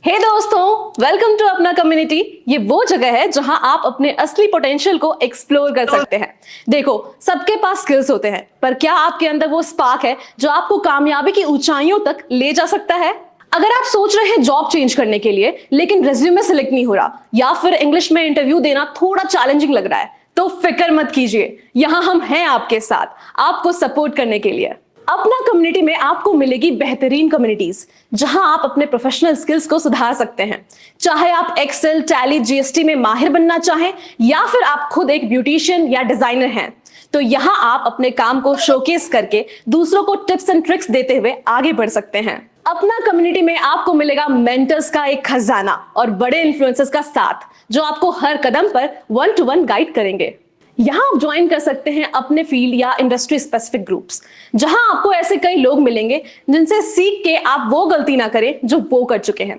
हे दोस्तों, welcome to अपना community. ये वो जगह है जहां आप अपने असली पोटेंशियल को एक्सप्लोर कर सकते हैं। देखो, सबके पास स्किल्स होते हैं, पर क्या आपके अंदर वो स्पार्क है जो आपको कामयाबी की ऊंचाइयों तक ले जा सकता है? अगर आप सोच रहे हैं जॉब चेंज करने के लिए लेकिन रेज्यूमे सेलेक्ट नहीं हो रहा, या फिर इंग्लिश में इंटरव्यू देना थोड़ा चैलेंजिंग लग रहा है, तो फिक्र मत कीजिए। यहां हम हैं आपके साथ, आपको सपोर्ट करने के लिए। अपना कम्युनिटी में आपको मिलेगी बेहतरीन कम्युनिटीज जहां आप अपने प्रोफेशनल स्किल्स को सुधार सकते हैं। चाहे आप एक्सेल, टैली, जीएसटी में माहिर बनना चाहें, या फिर आप खुद एक ब्यूटिशियन या डिजाइनर हैं, तो यहां आप अपने काम को शोकेस करके दूसरों को टिप्स एंड ट्रिक्स देते हुए आगे बढ़ सकते हैं। अपना कम्युनिटी में आपको मिलेगा मेंटर्स का एक खजाना और बड़े इन्फ्लुएंसर्स का साथ, जो आपको हर कदम पर 1 to 1 गाइड करेंगे। यहां आप ज्वाइन कर सकते हैं अपने फील्ड या इंडस्ट्री स्पेसिफिक ग्रुप्स, जहां आपको ऐसे कई लोग मिलेंगे जिनसे सीख के आप वो गलती ना करें जो वो कर चुके हैं।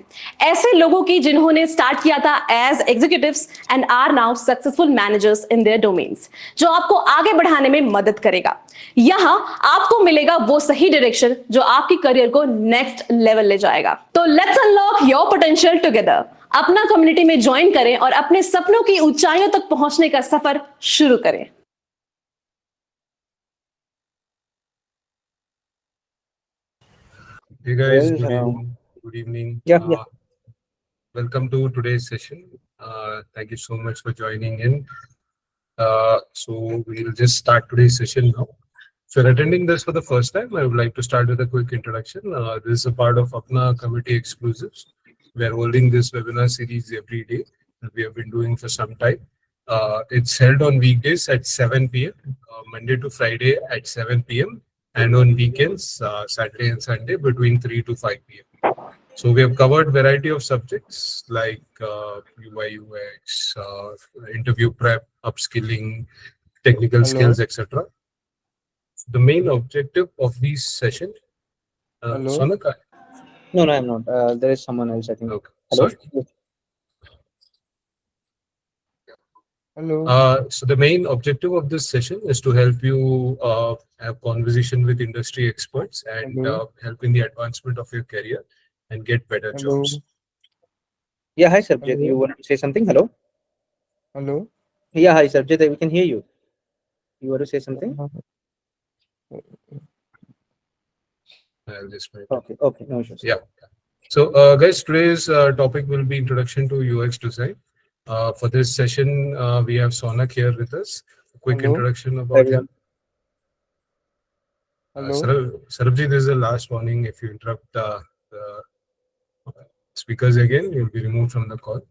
ऐसे लोगों की जिन्होंने स्टार्ट किया था as executives and are now successful managers in their domains, जो आपको आगे बढ़ाने में मदद करेगा। यहां आपको मिलेगा वो सही डायरेक्शन जो आपकी करियर को नेक्स्ट लेवल ले जाएगा। तो let's unlock your potential together. अपना कम्युनिटी में ज्वाइन करें और अपने सपनों की ऊंचाइयों तक पहुंचने का सफर शुरू करें। Hey guys, Well, good evening. yeah. Welcome to today's session. Thank you so much for joining in. So we'll just start today's session now. So attending this for the first time, I would like to start with a quick introduction. This is a part of Apna Community Exclusives. We are holding this webinar series every day that we have been doing for some time. It's held on weekdays at 7 p.m., Monday to Friday at 7 p.m., and on weekends, Saturday and Sunday between 3 to 5 p.m. So we have covered variety of subjects like UI, UX, interview prep, upskilling, technical skills, etc. The main objective of these sessions. Sonaka? No, I'm not. There is someone else, I think. Okay. Hello? Sorry. Hello. So the main objective of this session is to help you have conversation with industry experts and help in the advancement of your career and get better jobs. Yeah, hi, Sarjit. You want to say something? Hello? Hello. Yeah, hi, Sarjit. We can hear you. You want to say something? I'll just wait. Okay, no issues. Yeah. So guys, today's topic will be introduction to UX design. For this session, we have Sonak here with us. A quick introduction about him. Sarabji, this is the last warning. If you interrupt the speakers again, you'll be removed from the call.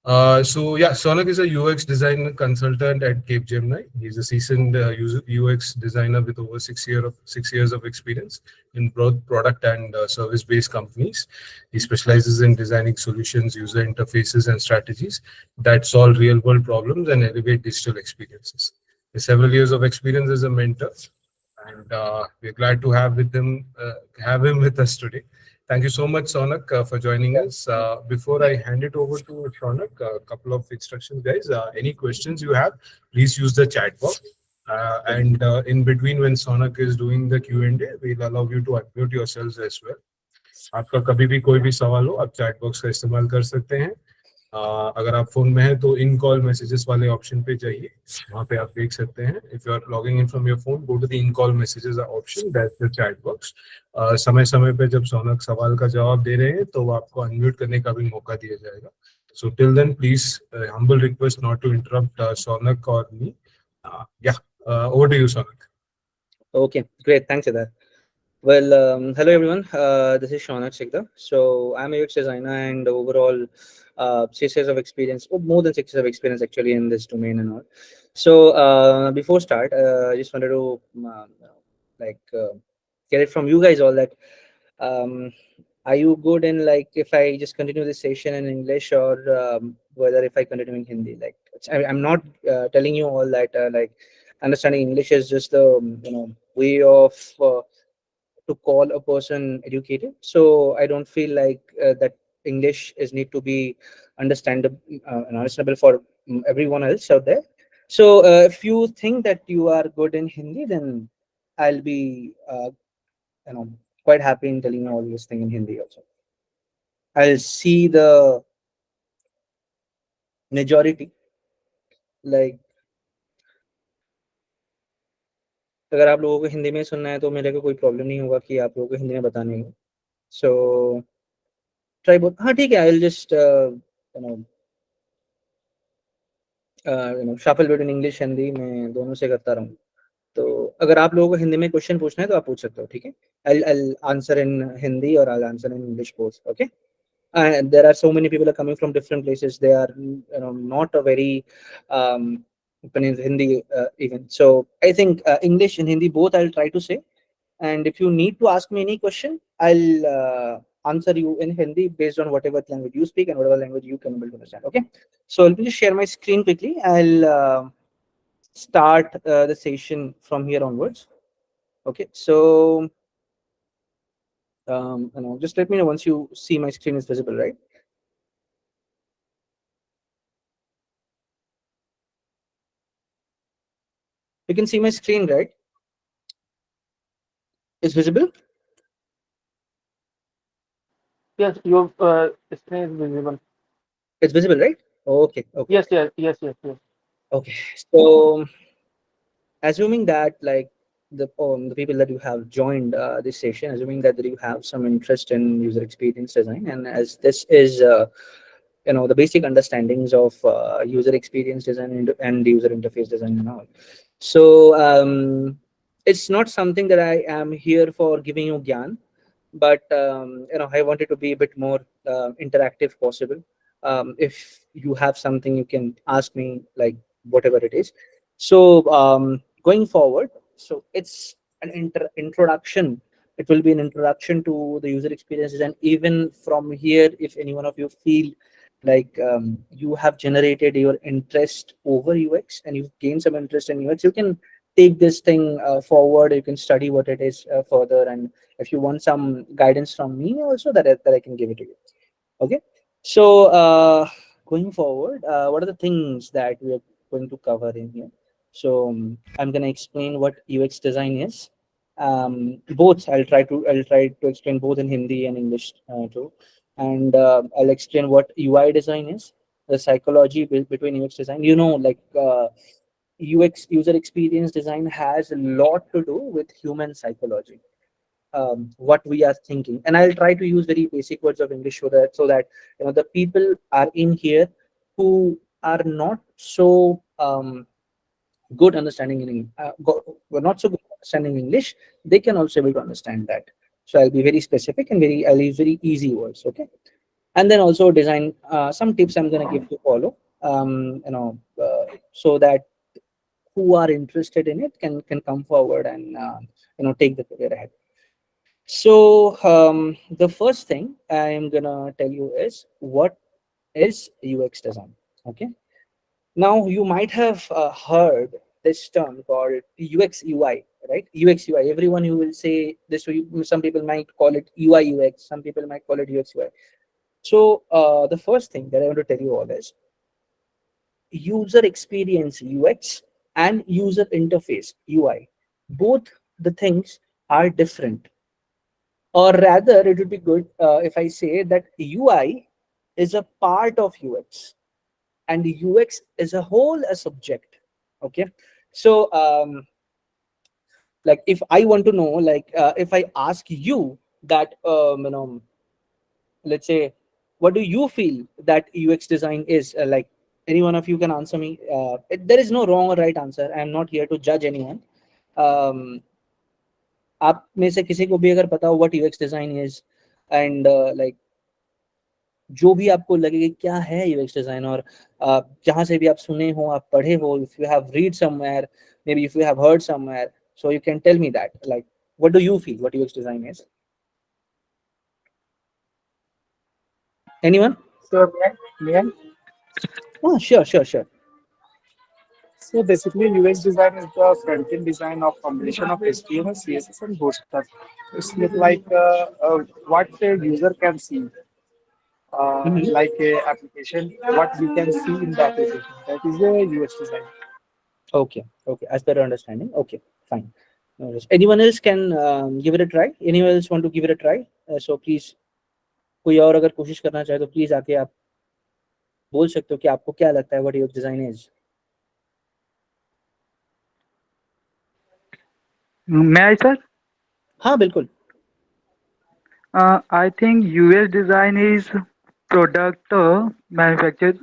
Sonak is a UX design consultant at Cape Gemini. He's a seasoned UX designer with over 6 years of experience in both product and service-based companies. He specializes in designing solutions, user interfaces, and strategies that solve real-world problems and elevate digital experiences. With several years of experience as a mentor, and we're glad to have him with us today. Thank you so much, Sonak, for joining us. Before I hand it over to Sonak, a couple of instructions, guys. Any questions you have, please use the chat box. And in between, when Sonak is doing the Q&A, we'll allow you to unmute yourselves as well. आपका कभी भी कोई भी सवाल हो, आप chat box का इस्तेमाल कर सकते हैं. अगर आप फोन में हैं तो इन कॉल मैसेजेस वाले ऑप्शन पे जाइए, वहाँ पे आप देख सकते हैं. If you are logging in from your phone, go to the in call messages option, that's the chat box. समय समय पे जब सोनक सवाल का जवाब दे रहे हैं तो आपको अनम्यूट करने का भी मौका दिया जाएगा. So till then please humble request not to interrupt Sonak और me. Over to you Sonak. Okay, great. Thanks for that. Well, hello everyone. This is Shaunak Sikda. So I'm a UX designer and overall 6 years of experience, more than 6 years of experience actually in this domain and all. So before start, I just wanted to get it from you guys all that are you good in if I just continue this session in English or whether if I continue in Hindi? I'm not telling you all that understanding English is just the way of to call a person educated. So I don't feel like that English is need to be understandable and understandable for everyone else out there. So if you think that you are good in Hindi, then I'll be quite happy in telling you all this thing in Hindi also. I'll see the majority. Like अगर आप लोगों को हिंदी में सुनना है तो मेरे को कोई प्रॉब्लम नहीं होगा कि आप लोगों को हिंदी में बताने में. So try both. हाँ ठीक है. आई will just shuffle between English Hindi में दोनों से करता रहूँ. तो अगर आप लोगों को हिंदी में क्वेश्चन पूछना है तो आप पूछ सकते हो. ठीक है. I'll answer in Hindi or I'll answer in English both. Okay. And there are so many people are coming from different places. They are not a very Hindi even. So I think English and Hindi both I'll try to say. And if you need to ask me any question, I'll answer you in Hindi based on whatever language you speak and whatever language you can able to understand. Okay. So let me just share my screen quickly. I'll start the session from here onwards. Okay. So just let me know once you see my screen is visible, right? You can see my screen, right? It's visible. Yes, your screen is visible. It's visible, right? Okay. Okay. Yes, yes, yes, yes, yes. Okay. So assuming that like the people that you have joined this session, assuming that you have some interest in user experience design, and as this is the basic understandings of user experience design and user interface design and all. So it's not something that I am here for giving you gyan, but I wanted to be a bit more interactive possible. If you have something, you can ask me like whatever it is. So going forward, so it's an introduction. It will be an introduction to the user experiences, and even from here, if any one of you feel like you have generated your interest over UX and you've gained some interest in UX, you can take this thing forward. You can study what it is further, and if you want some guidance from me also, that I can give it to you. Okay. So going forward, what are the things that we are going to cover in here? So I'm going to explain what UX design is. Both I'll try to explain both in Hindi and English too, and I'll explain what UI design is, the psychology between UX design. Like UX, user experience design, has a lot to do with human psychology, what we are thinking, and I'll try to use very basic words of English so that the people are in here who are not so good understanding were not so good understanding English, they can also able to understand that. So I'll be very specific and I'll use very easy words. Okay. And then also design some tips I'm going to give to follow, so that who are interested in it can come forward and take the career ahead. So the first thing I am gonna tell you is what is UX design. Okay. Now you might have heard this term called UX UI, right? UX UI. Everyone who will say this. Some people might call it UI UX. Some people might call it UX UI. So the first thing that I want to tell you all is user experience UX and user interface UI. Both the things are different, or rather it would be good if I say that UI is a part of UX and UX is a whole a subject. Okay. So like if I want to know, like if I ask you that let's say, what do you feel that UX design is, like any one of you can answer me. There is no wrong or right answer. I am not here to judge anyone. आप में से किसी को भी अगर पता हो what UX design is, and like जो भी आपको लगे कि क्या है UX design, और जहाँ से भी आप सुने हो, आप पढ़े हो, if you have read somewhere, maybe if you have heard somewhere, so you can tell me that, like what do you feel what UX design is? Anyone? So, may I? Oh, sure. So basically, UX design is the front-end design of combination of HTML, CSS, and Bootstrap. It's like what a user can see, Mhm. like a application, what we can see in the application. That is a UX design. Okay, as per your understanding. Okay, fine. No worries. Anyone else can give it a try? Anyone else want to give it a try? So please. कोई और अगर कोशिश करना चाहे तो please आके आप बोल सकते हो कि आपको क्या लगता है what UX design is. May I, sir? हाँ बिल्कुल। I think UX design is product manufacture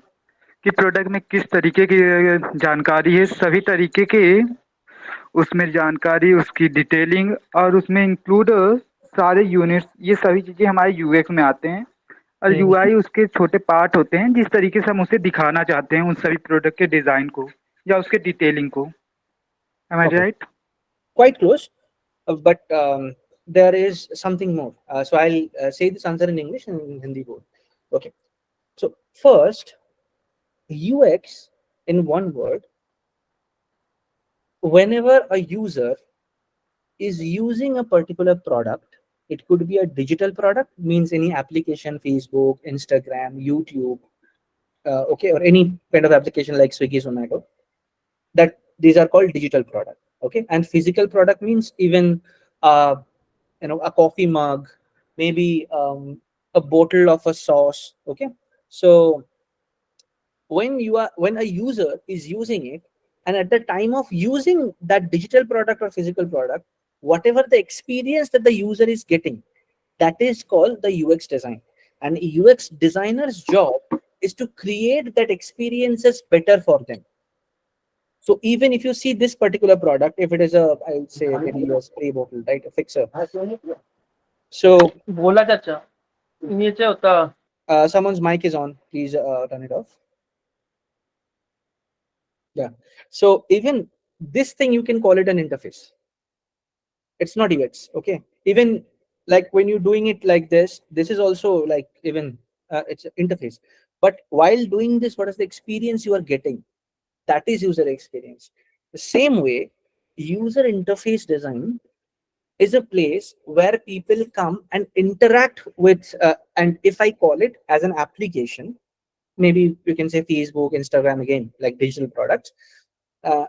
कि प्रोडक्ट में किस तरीके की जानकारी है, सभी तरीके के उसमें जानकारी, उसकी डिटेलिंग और उसमें इंक्लूड सारे यूनिट्स, ये सभी चीज़ें हमारे यूएक्स में आते हैं। और यूआई उसके छोटे पार्ट होते हैं जिस तरीके से हम उसे दिखाना चाहते हैं उन सभी प्रोडक्ट के डिज़ाइन को या उसके डिटेलिंग को। Am I Okay. right? Quite close, but there is something more. So I'll say this answer in English and in Hindi both. Okay. So first, UX in one word, whenever a user is using a particular product, it could be a digital product, means any application, Facebook, Instagram, YouTube, okay, or any kind of application like Swiggy, Zomato, that these are called digital product. Okay. And physical product means even a coffee mug, maybe a bottle of a sauce. Okay. So when a user is using it, and at the time of using that digital product or physical product, whatever the experience that the user is getting, that is called the UX design. And UX designer's job is to create that experiences better for them. So even if you see this particular product, if it is a, I would say maybe a spray bottle, right, a fixer. So बोला चाचा नीचे होता someone's mic is on, please turn it off. Yeah. So even this thing, you can call it an interface. It's not UX. Okay. Even like when you're doing it like this is also like even it's an interface. But while doing this, what is the experience you are getting? That is user experience. The same way, user interface design is a place where people come and interact with, and if I call it as an application, maybe you can say Facebook, Instagram, again, like digital products.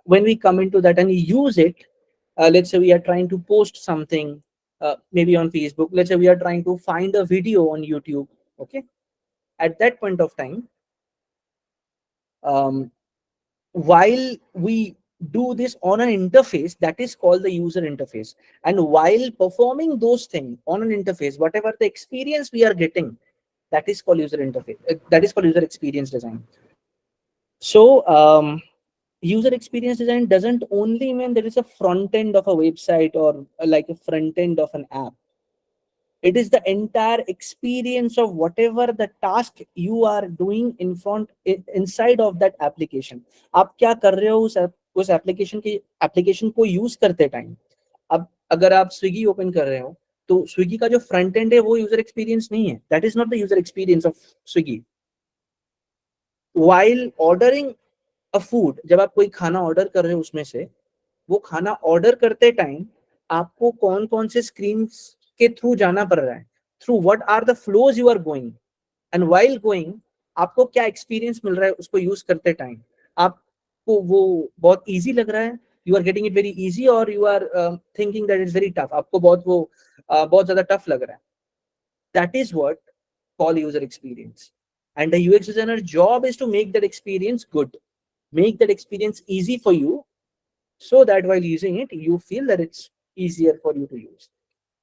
When we come into that and use it, let's say we are trying to post something, maybe on Facebook, let's say we are trying to find a video on YouTube. Okay. At that point of time, while we do this on an interface, that is called the user interface. And while performing those things on an interface, whatever the experience we are getting, that is called user interface. That is called user experience design. So user experience design doesn't only mean there is a front end of a website or like a front end of an app. It is the entire experience of whatever the task you are doing inside of that application. आप क्या कर रहे हो उस application को use करते time. अब अगर आप स्विगी ओपन कर रहे हो तो स्विगी का जो फ्रंट एंड है वो यूजर एक्सपीरियंस नहीं है. That is not the user experience of Swiggy. While ordering a food, जब आप कोई खाना ऑर्डर कर रहे हो उसमें से वो खाना ऑर्डर करते टाइम आपको कौन कौन से स्क्रीन के थ्रू जाना पड़ रहा है, through what are the flows you are going, and while going आपको क्या एक्सपीरियंस मिल रहा है उसको यूज करते टाइम. आपको वो बहुत इजी लग रहा है, you are getting it very easy, और you are thinking that is very tough, आपको बहुत ज्यादा टफ लग रहा है. That is what call user experience. And the UX designer job is to make that experience good, make that experience easy for you, so that while using it, you feel that it's easier for you to use.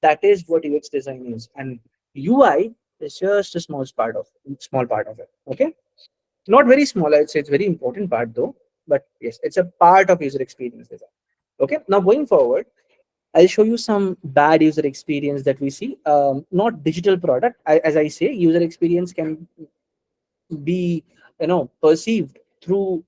That is what UX design is, and UI is just a small part of it. Okay, not very small. I'd say it's very important part though. But yes, it's a part of user experience design. Okay, now going forward, I'll show you some bad user experience that we see. Not digital product. As I say, user experience can be perceived through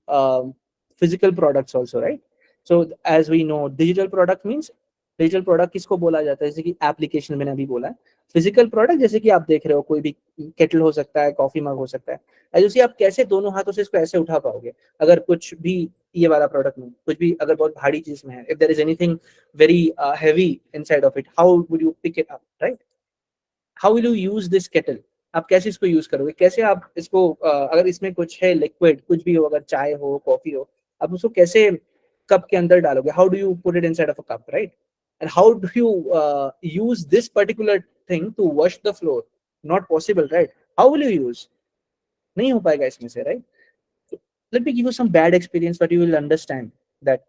physical products also, right? So as we know, digital product means digital product किसको बोला जाता है, जैसे कि application मैंने अभी बोला है. फिजिकल प्रोडक्ट जैसे कि आप देख रहे हो कोई भी केटल हो सकता है, कॉफी मग हो सकता है. ऐसे आप कैसे दोनों हाथों से इसको ऐसे उठा पाओगे अगर कुछ भी ये वाला प्रोडक्ट में कुछ भी अगर बहुत भारी चीज में है, if there is anything very heavy inside of it, how would you pick it up, right? How will you use this kettle? आप कैसे इसको यूज करोगे, कैसे आप इसको अगर इसमें कुछ है लिक्विड, कुछ भी हो, अगर चाय हो, कॉफी हो, आप उसको कैसे कप के अंदर डालोगे? How do you put it inside of a cup, right? And how do you use this particular thing to wash the floor? Not possible, right? How will you use? नहीं हो पाएगा इसमें से, right? So, let me give you some bad experience, but you will understand that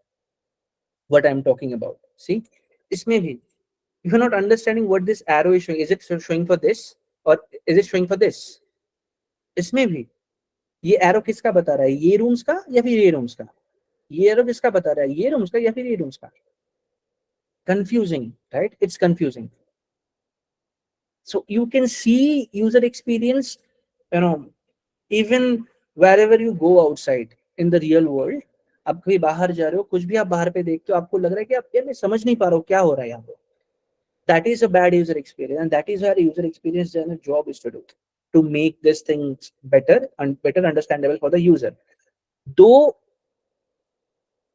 what I'm talking about. See, इसमें भी you're not understanding what this arrow is showing. Is it showing for this or is it showing for this? इसमें भी ये arrow किसका बता रहा है, ये रूम्स का या फिर ये रूम्स का? ये एरो किसका बता रहा है, ये रूम्स का या फिर ये रूम्स का? Confusing, right? It's confusing. So you can see user experience, you know, even wherever you go outside in the real world. आप कहीं बाहर जा रहे हो, कुछ भी आप बाहर पे देखते हो, आपको लग रहा है कि आप यार मैं समझ नहीं पा रहा हूँ क्या हो रहा है यहाँ पे. That is a bad user experience, and that is where user experience designer job is to make this things better and better understandable for the user. दो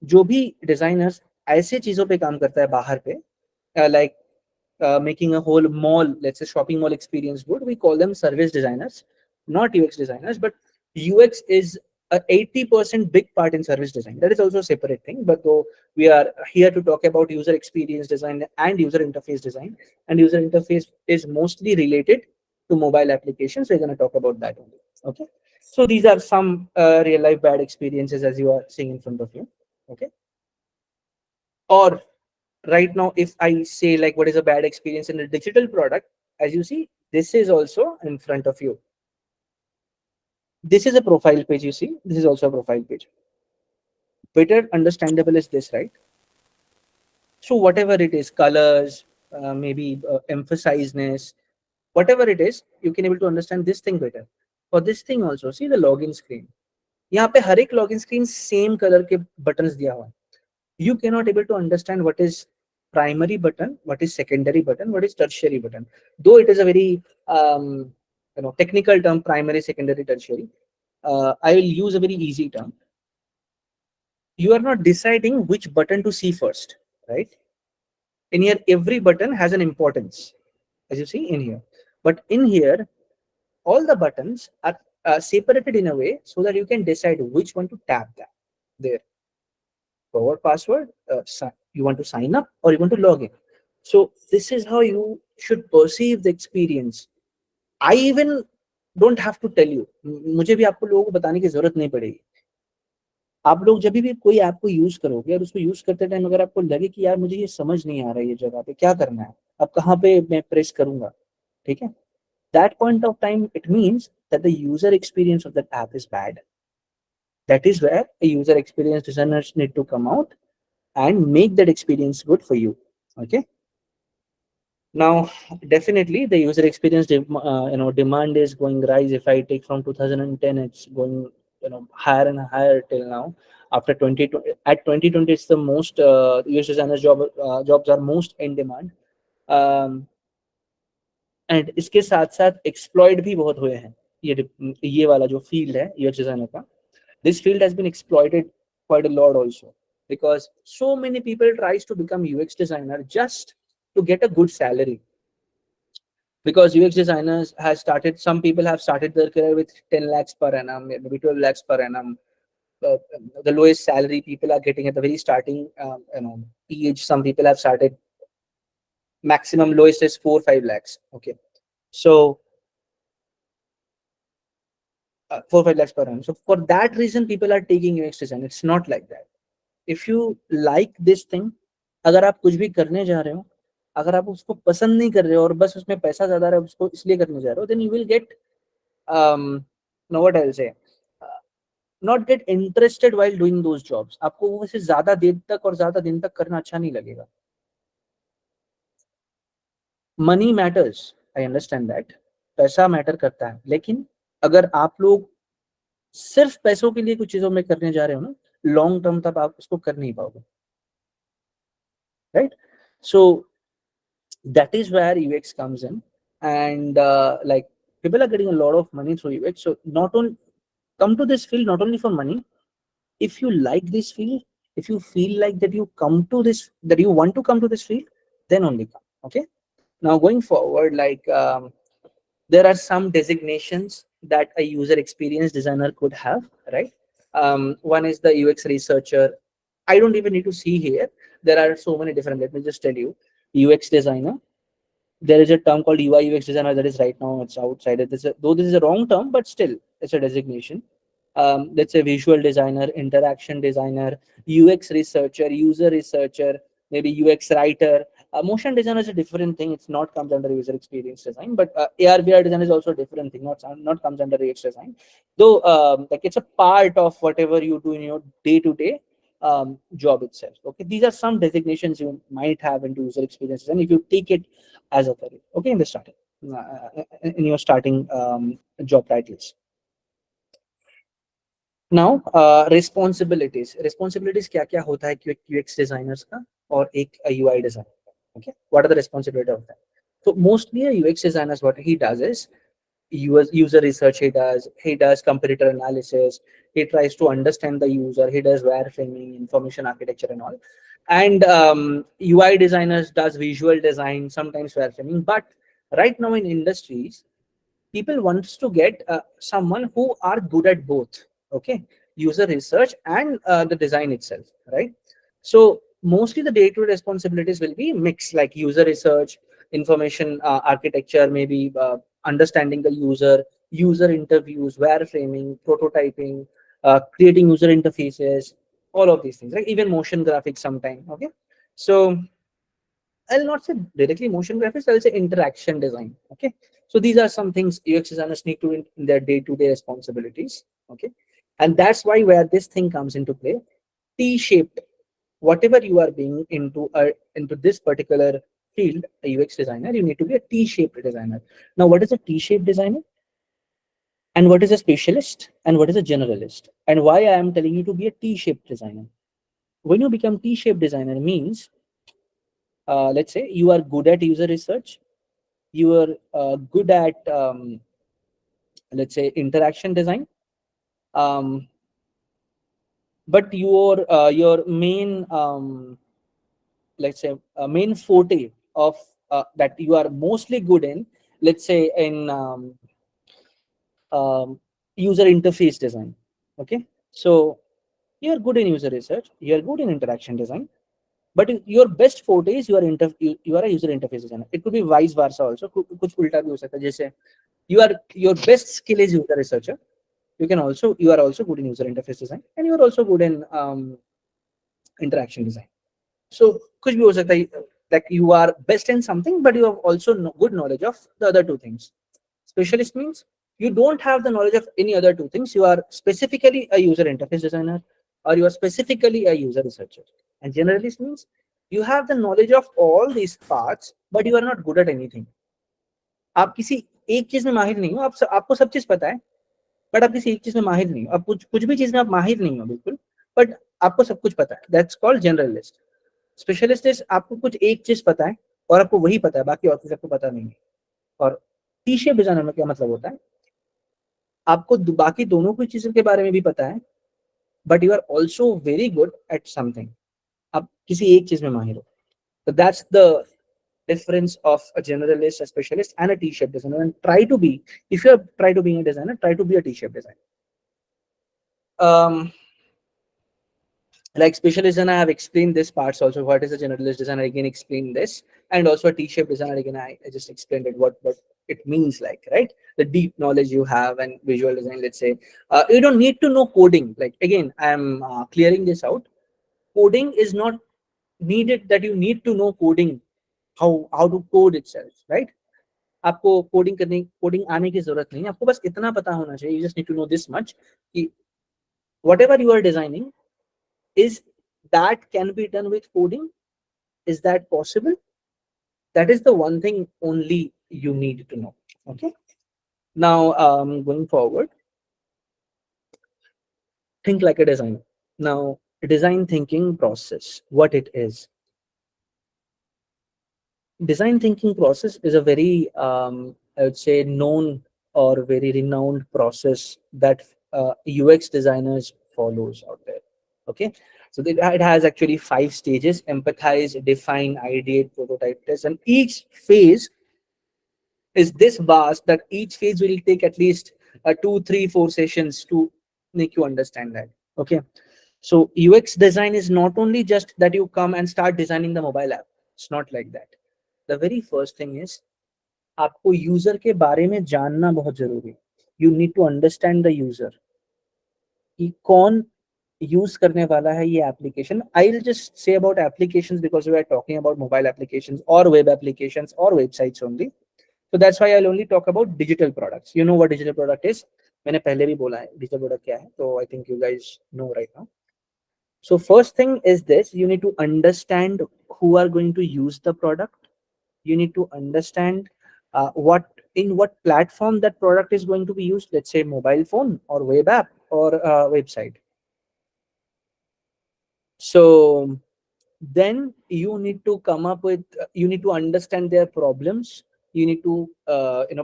जो भी डिजाइनर्स ऐसे चीजों पे काम करता है बाहर पे, like making a whole mall, let's say shopping mall experience good, we call them service designers, not UX designers. But UX is a 80% big part in service design. That is also a separate thing, but though we are here to talk about user experience design and user interface design, and user interface is mostly related to mobile applications, we're going to talk about that only. Okay, so these are some real life bad experiences as you are seeing in front of you. Okay, or right now, if I say like what is a bad experience in a digital product, as you see, this is also in front of you. This is a profile page, you see, this is also a profile page. Better understandable is this, right? So whatever it is, colors, maybe emphasizeness, whatever it is, you can able to understand this thing better. For this thing also, see the login screen. यहाँ पे हर एक login screen same color के buttons दिया हुआ है. You cannot able to understand what is primary button, what is secondary button, what is tertiary button. Though it is a very technical term, primary, secondary, tertiary. I will use a very easy term. You are not deciding which button to see first, right? In here, every button has an importance, as you see in here. But in here, all the buttons are separated in a way so that you can decide which one to tap that there. Forward password, you want to sign up or you want to log in. So this is how you should perceive the experience. I even don't have to tell you. मुझे भी आपको लोगों को बताने की जरूरत नहीं पड़ेगी. आप लोग जब भी कोई ऐप को यूज करोगे और उसको यूज करते टाइम अगर आपको लगे कि यार मुझे ये समझ नहीं आ रहा है, ये जगह पे क्या करना है, अब कहाँ पे मैं प्रेस करूंगा, ठीक है? That point of time, it means that the user experience of that app is bad. That is where a user experience designers need to come out and make that experience good for you. Okay. Now, definitely the user experience demand is going rise. If I take from 2010, it's going higher and higher till now. After 2020, at 2020, it's the most UX designers jobs are most in demand. And इसके साथ साथ exploit भी बहुत हुए हैं. ये वाला जो फील्ड है यूएक्स डिजाइनर का, this field has been exploited quite a lot also, because so many people tries to become UX designer just to get a good salary. Because UX designers has started, some people have started their career with 10 lakhs per annum, maybe 12 lakhs per annum. The lowest salary people are getting at the very starting age. Some people have started, maximum lowest is 4-5 lakhs. Okay, so 4-5 lakhs per annum. So for that reason, people are taking UX design. It's not like that. If you like this thing, अगर आप कुछ भी करने जा रहे हो, अगर आप उसको पसंद नहीं कर रहे हो और बस उसमें पैसा ज्यादा रहा है उसको इसलिए करने जा रहे हो, then you will get what I'll say, not get interested while doing those jobs. आपको वो वैसे ज्यादा देर तक और ज्यादा दिन तक करना अच्छा नहीं लगेगा. Money matters, I understand that, पैसा मैटर करता है, लेकिन अगर आप लोग सिर्फ पैसों के लिए कुछ चीजों में करने जा रहे हो ना, लॉन्ग टर्म तक आप उसको कर नहीं पाओगे, right? So that is where UX comes in, and like people are getting a lot of money through UX. So not only come to this field not only for money. If you like this field, if you feel like that you want to come to this field, then only come. Okay, now going forward, like there are some designations that a user experience designer could have, right? One is the UX researcher. I don't even need to see here, there are so many different, let me just tell you. UX designer, There is a term called UI UX designer that is right now it's outside. Though this is a wrong term, but still it's a designation. Let's say visual designer, interaction designer, UX researcher, user researcher, maybe UX writer. Motion design is a different thing. It's not comes under user experience design, but AR VR design is also a different thing. Not comes under UX design, though. Like it's a part of whatever you do in your day to day job itself. Okay, these are some designations you might have into user experience design if you take it as a career. Okay, in the starting, in your starting job titles. Now, responsibilities क्या क्या होता है UX designers का और एक UI designer. Okay, what are the responsibilities of that? So mostly a UX designers, what he does is user research. He does competitor analysis. He tries to understand the user. He does wireframing, information architecture, and all. And UI designers does visual design, sometimes wireframing. But right now in industries, people wants to get someone who are good at both. Okay, user research and the design itself, right? So mostly the day-to-day responsibilities will be mixed, like user research, information architecture, maybe understanding the user interviews, wireframing, prototyping, creating user interfaces, all of these things, like even motion graphics sometime. Okay, so I'll not say directly motion graphics, I'll say interaction design. Okay, so these are some things UX designers need to in their day-to-day responsibilities. Okay, and that's why where this thing comes into play. T-shaped, whatever you are being into this particular field, a UX designer, you need to be a T-shaped designer. Now, what is a T-shaped designer? And what is a specialist? And what is a generalist? And why I am telling you to be a T-shaped designer? When you become T-shaped designer means, let's say you are good at user research, you are good at let's say interaction design, um, but your main let's say main forte of that you are mostly good in, let's say in user interface design. Okay, so you're good in user research, you're good in interaction design, but your best forte is you are a user interface designer. It could be vice versa also. कुछ उल्टा भी हो सकता है, जैसे your best skill is user researcher, you are also good in user interface design, and you are also good in interaction design. So कुछ भी हो सकता है, like you are best in something, but you have also good knowledge of the other two things. Specialist means you don't have the knowledge of any other two things. You are specifically a user interface designer, or you are specifically a user researcher. And generalist means you have the knowledge of all these parts, but you are not good at anything. आप किसी एक चीज में माहिर नहीं हो, आपको सब चीज पता है, बट आप किसी एक चीज में माहिर नहीं हो. आप कुछ भी चीज में आप माहिर नहीं हो बिल्कुल, बट आपको सब कुछ पता है. That's called generalist. Specialist is आपको कुछ एक चीज पता है और आपको वही पता है, बाकी और कुछ आपको पता नहीं है. और टी शेप डिजाइनर में क्या मतलब होता है, आपको बाकी दोनों की चीजों के बारे में भी पता है, but you are also very good at something. आप किसी एक चीज में माहिर हो. So that's the difference of a generalist, a specialist, and a T-shaped designer. And try to be, if you try to be a designer, try to be a T-shaped designer. Like specialist designer, I have explained this parts also. What is a generalist designer? Again, explain this, and also a T-shaped designer. Again, I just explained it what it means, like, right? The deep knowledge you have and visual design. Let's say you don't need to know coding. Like again, I'm clearing this out. Coding is not needed that you need to know coding, how to code itself, right? आपको coding आने की जरूरत नहीं है, आपको बस इतना पता होना चाहिए. You just need to know this much कि whatever you are designing, is that can be done with coding? Is that possible? That is the one thing only you need to know. Okay. Now, going forward, think like a designer. Now, design thinking process, what it is. Design thinking process is a very, I would say, known or very renowned process that UX designers follows out there. Okay, so it has actually 5 stages: empathize, define, ideate, prototype, test, and each phase is this vast that each phase will take at least 2, 3, 4 sessions to make you understand that. Okay, so UX design is not only just that you come and start designing the mobile app. It's not like that. the very first thing is आपको user के बारे में जानना बहुत जरूरी है. You need to understand the user. कि कौन यूज करने वाला है ये application. I will just say about applications because we are talking about mobile applications और वेब एप्लीकेशंस और websites only. So that's why I'll only talk about digital products. You know what digital product is? मैंने पहले भी बोला है digital product क्या है. So I think you guys know right now. So first thing is this: you need to understand who are going to use the product. You need to understand what platform that product is going to be used. Let's say mobile phone or web app or website. So then you need to come up with you need to understand their problems. You need to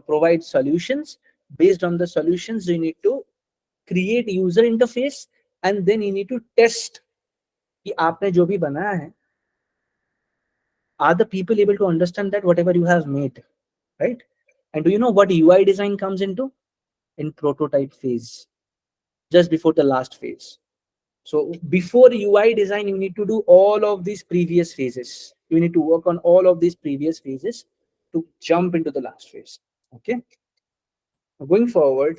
provide solutions. Based on the solutions, you need to create user interface, and then you need to test कि आपने जो भी बनाया है, are the people able to understand that whatever you have made, right? And do you know what UI design comes into? In prototype phase, just before the last phase. So before UI design, you need to do all of these previous phases. You need to work on all of these previous phases to jump into the last phase. Okay. Going forward,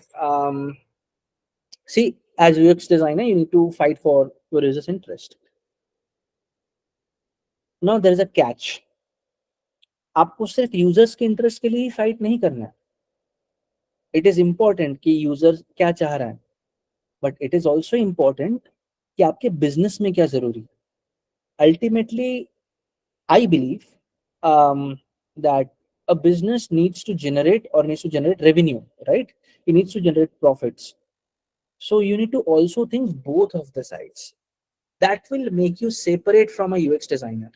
see, as UX designer, you need to fight for your user's interest. Now there is a catch. आपको सिर्फ users के interest के लिए ही fight नहीं करना है. It is important कि user क्या चाह रहा है, but it is also important कि आपके बिजनेस में क्या जरूरी है. Ultimately I believe that a business needs to generate revenue, right? It needs to generate profits. So you need to also think both of the sides. That will make you separate from a UX designer,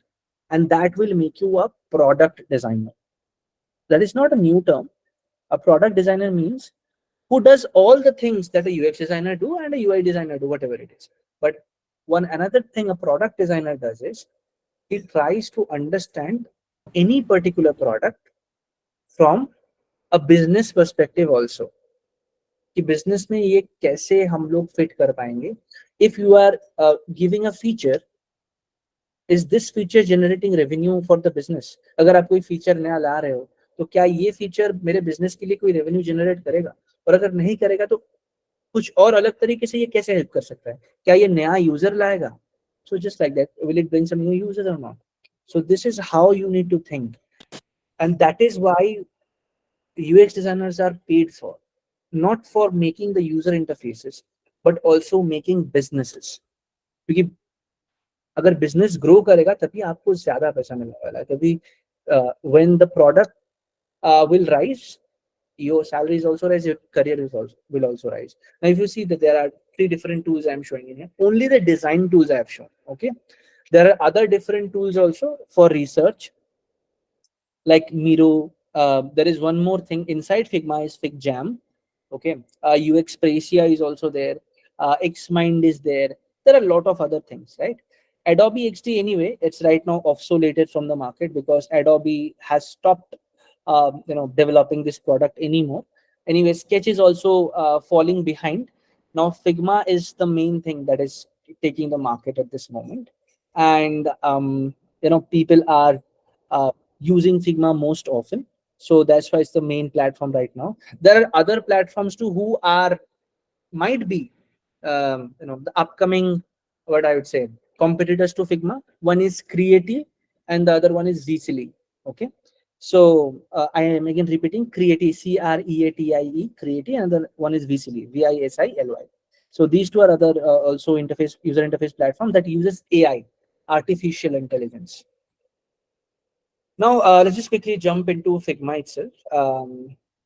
and that will make you a product designer. That is not a new term. A product designer means who does all the things that a UX designer do and a UI designer do, whatever it is. But another thing a product designer does is he tries to understand any particular product from a business perspective also, कि business में ये कैसे हम लोग fit कर पाएंगे. If you are giving a feature, is this feature generating revenue for the business? अगर आप कोई feature नया ला रहे हो, तो क्या ये feature मेरे business के लिए कोई revenue generate करेगा? और अगर नहीं करेगा तो कुछ और अलग तरीके से ये कैसे help कर सकता है? क्या ये नया user लाएगा? So just like that, will it bring some new users or not? So this is how you need to think, and that is why UX designers are paid for, not for making the user interfaces, but also making businesses. क्योंकि अगर business grow करेगा तभी आपको ज़्यादा पैसा मिलने वाला है. तभी when the product will rise, your salary is also rise, your career will also rise. Now if you see that there are 3 different tools I'm showing in here, only the design tools I have shown. Okay, there are other different tools also for research, like Miro. There is one more thing inside Figma is FigJam. Okay, UX Pracia is also there. Xmind is there. There are a lot of other things, right? Adobe XD anyway, it's right now obsoleted from the market because Adobe has stopped, developing this product anymore. Anyway, Sketch is also falling behind. Now Figma is the main thing that is taking the market at this moment, and people are using Figma most often. So that's why it's the main platform right now. There are other platforms too who might be the upcoming, what I would say, competitors to Figma. One is Creative and the other one is Visily. Okay, so I am again repeating: Creative, Creatie, Creative, and the one is Visily, Visily. So these two are other also user interface platform that uses AI, artificial intelligence. Now, let's just quickly jump into Figma itself,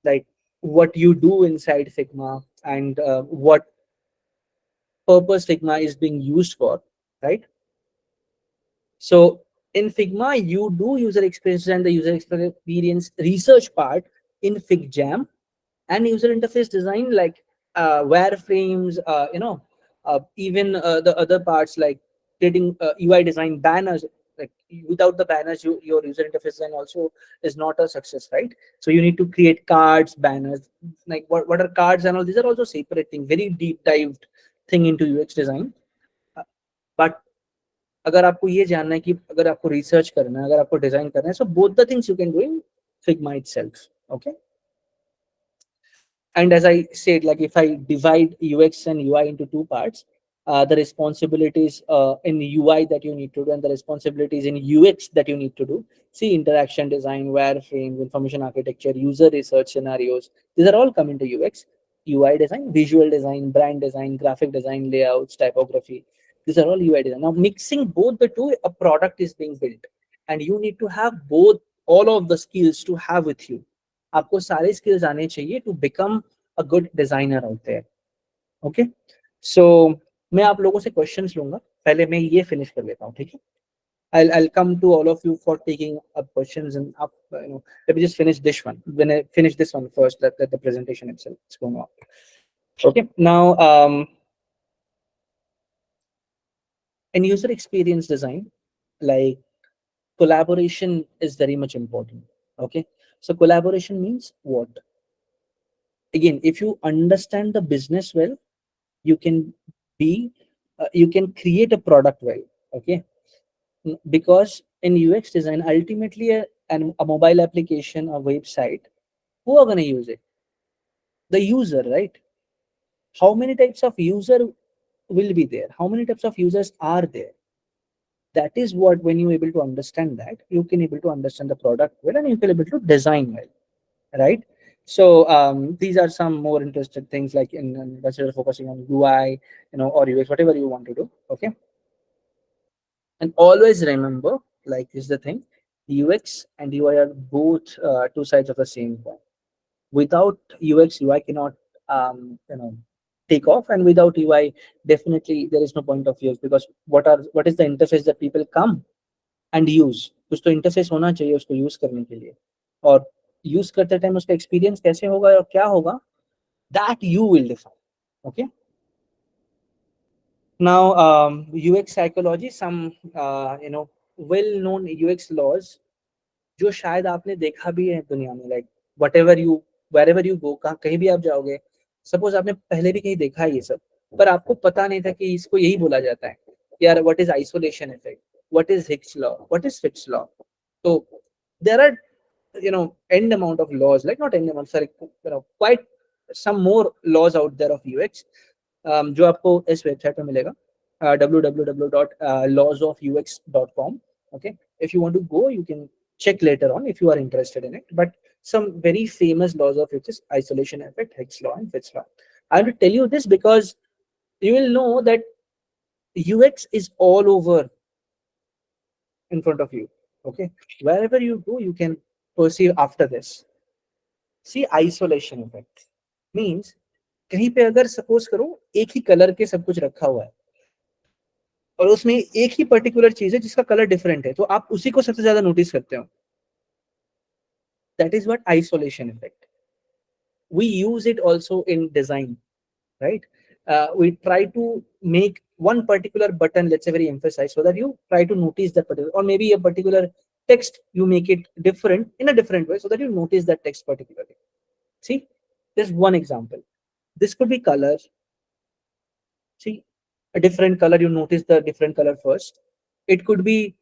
like what you do inside Figma and what purpose Figma is being used for, right? So in Figma, you do user experiences and the user experience research part in FigJam, and user interface design like wireframes, even the other parts like creating UI design, banners. Like without the banners, your user interface design also is not a success, right? So you need to create cards, banners. Like what are cards and all these are also separate thing, very deep dived thing into UX design. But अगर आपको ये जानना है कि अगर आपको research करना है, अगर आपको डिजाइन करना है, so both the things you can do in Figma itself. Okay. And as I said, like if I divide UX and UI into two parts, the responsibilities in UI that you need to do and the responsibilities in UX that you need to do. See, interaction design, wireframes, information architecture, user research scenarios. These are all come into UX. UI design, visual design, brand design, graphic design, layouts, typography. These are all UI design. Now, mixing both the two, a product is being built, and you need to have both all of the skills to have with you. आपको सारे skills आने चाहिए to become a good designer out there. Okay, so मैं आप लोगों से questions लूंगा, पहले मैं ये finish कर लेता हूँ, ठीक है? I'll come to all of you for taking up questions and up. Let me just finish this one. When I finish this one first, let the presentation itself is going on. Okay, now in user experience design, like collaboration is very much important. Okay, so collaboration means what? Again, if you understand the business well, you can be you can create a product well. Okay, because in UX design, ultimately a mobile application or website, who are going to use it? The user, right? How many types of user will be there? How many types of users are there? That is what, when you're able to understand that, you can able to understand the product well and you can able to design well, right? So these are some more interested things, like in consider focusing on UI, or UX, whatever you want to do. Okay, and always remember, like, is the thing, UX and UI are both two sides of the same coin. Without UX, UI cannot take off, and without UI, definitely there is no point of use, because what is the interface that people come and use? कुछ तो interface होना चाहिए उसको use करने के लिए, और use करते टाइम उसका एक्सपीरियंस कैसे होगा और क्या होगा, that you will define. Okay, now UX psychology, some well known UX laws जो शायद आपने देखा भी है दुनिया में, लाइक wherever you go, कहीं भी आप जाओगे, सपोज आपने पहले भी कहीं देखा है ये सब, पर आपको पता नहीं था कि इसको यही बोला जाता है यार, what is isolation effect, what is Hick's law, what is Fitts law. तो there are end amount of laws, like not end amount, sorry, quite some more laws out there of UX, जो आपको इस website पे मिलेगा, www.lawsofux.com. Okay, if you want to go, you can check later on if you are interested in it. But some very famous laws of which is isolation effect, Hicks law, and Fitts law. I want to tell you this because you will know that UX is all over in front of you. Okay, wherever you go, you can perceive after this. See, isolation effect means कहीं पे अगर suppose करो एक ही colour के सब कुछ रखा हुआ है और उसमें एक ही पर्टिकुलर चीज है जिसका कलर डिफरेंट है, तो आप उसी को सबसे ज्यादा नोटिस करते हो. That is what isolation effect. We use it also in design, right? We try to make one particular button, let's say, very emphasized, so that you try to notice that particular, or maybe a particular text, you make it different in a different way so that you notice that text particularly. See, there's one example. This could be color. See, a different color, you notice the different color first. It could be,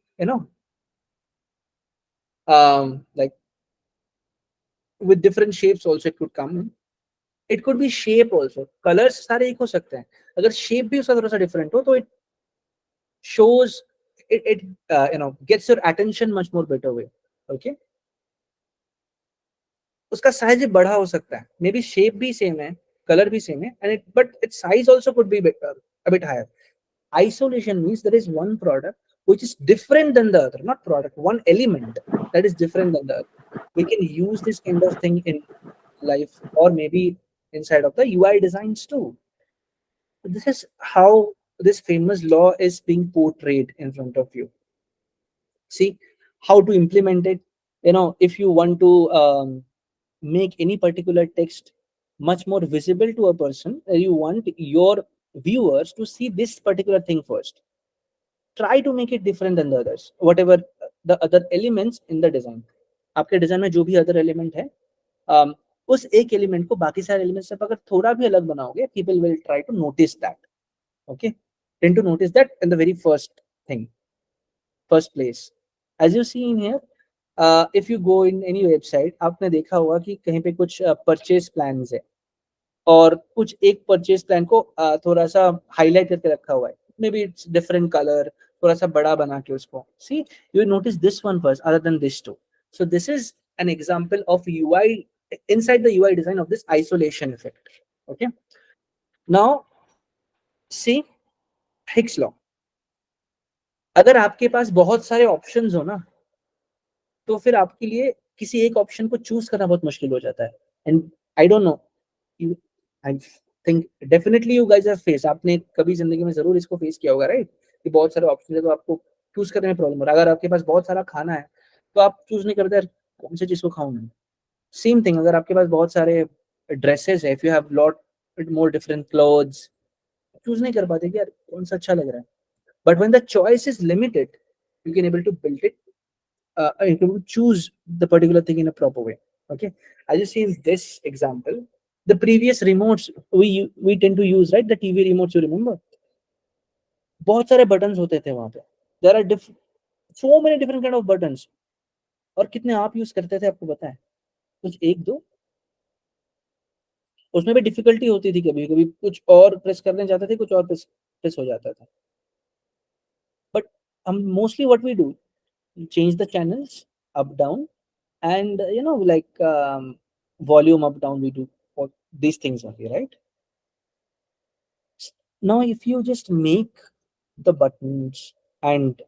like with different shapes also it could come. It could be shape also. Colors सारे एक हो सकते हैं, अगर shape भी उसका थोड़ा सा different हो, तो it shows, it gets your attention much more better way. Okay, उसका size भी बड़ा हो सकता है, maybe shape भी same है, color भी same है, but its size also could be a bit higher. Isolation means there is one product which is different than the other, not product, one element that is different than the other. We can use this kind of thing in life, or maybe inside of the UI designs too. This is how this famous law is being portrayed in front of you. See how to implement it. If you want to make any particular text much more visible to a person, you want your viewers to see this particular thing first. Try to make it different than the others, whatever the other elements in the design. आपके design में जो भी other element है, उस एक element को बाकी सारे एलिमेंट से अगर थोड़ा भी अलग बनाओगे, people will try to notice that. Okay, tend to notice that in the very first thing. first place. As you see in here, if you go in any website, आपने देखा होगा कि कहीं पे कुछ purchase plans है और कुछ एक purchase plan को थोड़ा सा highlight करके रखा हुआ है. Maybe it's different color, थोड़ा सा बड़ा बना के उसको. See, you notice this one first other than this two. So this is an example of UI, inside the UI design of this isolation effect. Okay. Now, see Hicks law. अगर आपके पास बहुत सारे ऑप्शंस हो ना, तो फिर आपके लिए किसी एक ऑप्शन को चूज करना बहुत मुश्किल हो जाता है. And I don't know, I think definitely you guys have face, आपने कभी जिंदगी में जरूर इसको फेस किया होगा, राइट? कि बहुत सारे ऑप्शन है तो आपको चूज करने में प्रॉब्लम हो रहा है. अगर आपके पास बहुत सारा खाना है तो आप चूज नहीं करते यार कौन सी चीज को खाऊं मैं. सेम थिंग, अगर आपके पास बहुत सारे ड्रेसेस है, if you have lot more different clothes, choose नहीं कर पाते कि यार कौन सा अच्छा लग रहा है. But when the choice is limited, you can able to build it, you can choose the particular thing in a proper way. Okay, as you see in this example, the previous remotes we tend to use, right? The TV remotes, you remember, बहुत सारे buttons होते थे वहां पे. There are so many different kind of buttons. और कितने आप use करते थे आपको पता है? कुछ एक दो. उसमें भी डिफिकल्टी होती थी, कभी कभी कुछ और प्रेस करने जाते थे, कुछ और प्रेस हो जाता था. बट हम mostly what we do, change the channels up down, and like volume up down, we do all these things only, right? Now if you just make the buttons and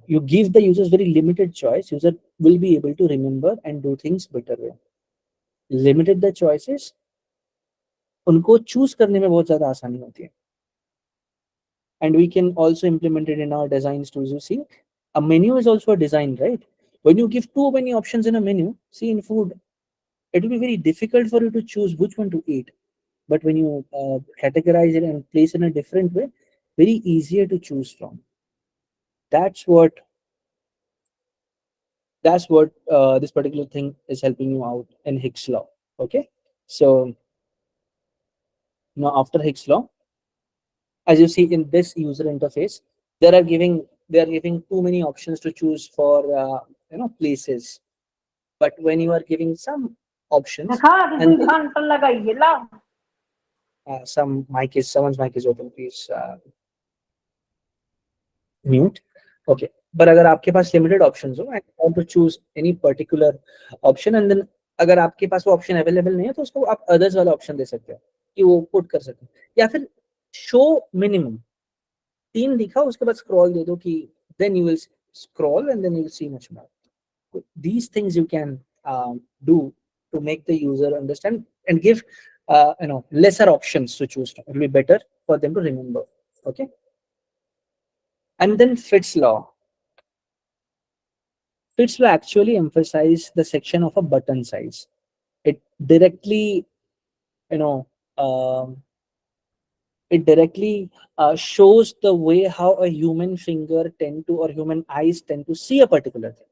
you give the users very limited choice, user will be able to remember and do things better way. Limited the choices, उनको choose करने में बहुत ज्यादा आसानी होती है. And we can also implement it in our designs too. You see, a menu is also a design, right? When you give too many options in a menu, see in food, it will be very difficult for you to choose which one to eat. But when you categorize it and place it in a different way, very easier to choose from. That's what this particular thing is helping you out in Hicks law. Okay, so now after Hicks law, as you see in this user interface, they are giving too many options to choose for places. But when you are giving some options, and someone's mic is open, please mute. Okay, but अगर आपके पास limited options हो and you want to choose any particular option, and then अगर आपके पास वो option available नहीं है तो उसको आप others वाला option दे सकते हो कि वो put कर सकते हो, या फिर show minimum 3 दिखा उसके बाद scroll दे दो कि then you will scroll and then you will see much more. These things you can do to make the user understand and give lesser options to choose from. It will be better for them to remember. Okay, and then Fitts law. Fitts law actually emphasize the section of a button size. It directly shows the way how a human finger tend to, or human eyes tend to see a particular thing.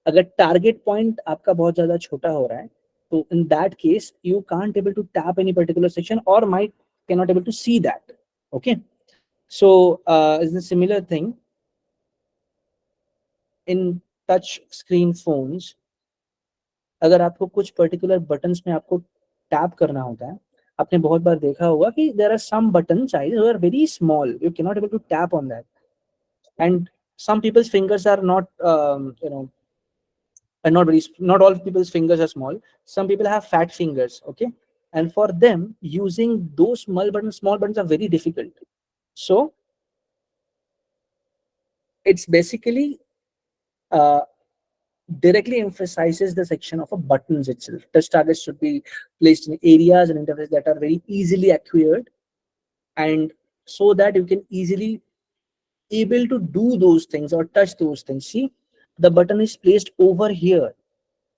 अगर target point आपका बहुत ज्यादा छोटा हो रहा है तो in that case you can't able to tap any particular section or might cannot able to see that. Okay, so is the similar thing in touch screen phones. अगर आपको कुछ पर्टिकुलर बटन्स में आपको टैप करना होता है, आपने बहुत बार देखा होगा कि there are some button sizes who are very small, you cannot able to tap on that, and some people's fingers are not and not all people's fingers are small. Some people have fat fingers. Okay, and for them using those small buttons are very difficult. So it's basically directly emphasizes the section of a buttons itself. Touch targets should be placed in areas and interfaces that are very easily acquired, and so that you can easily able to do those things or touch those things. See, the button is placed over here.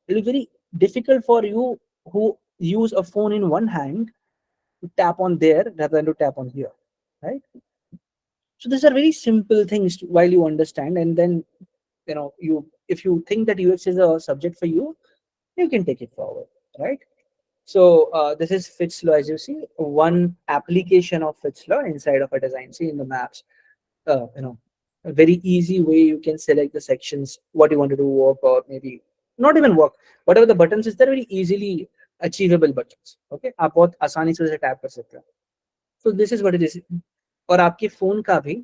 It will be very difficult for you who use a phone in one hand to tap on there rather than to tap on here, right? So these are very simple things while you understand, and then if you think that UX is a subject for you, you can take it forward, right? So this is Fitts law, as you see, one application of Fitts law inside of a design. See in the maps, a very easy way you can select the sections, what you want to do work, or maybe not even work, whatever the buttons is, they're very easily achievable buttons. Okay, आप बहुत आसानी से उसे tap कर सकते हैं. So this is what it is. और आपके फोन का भी,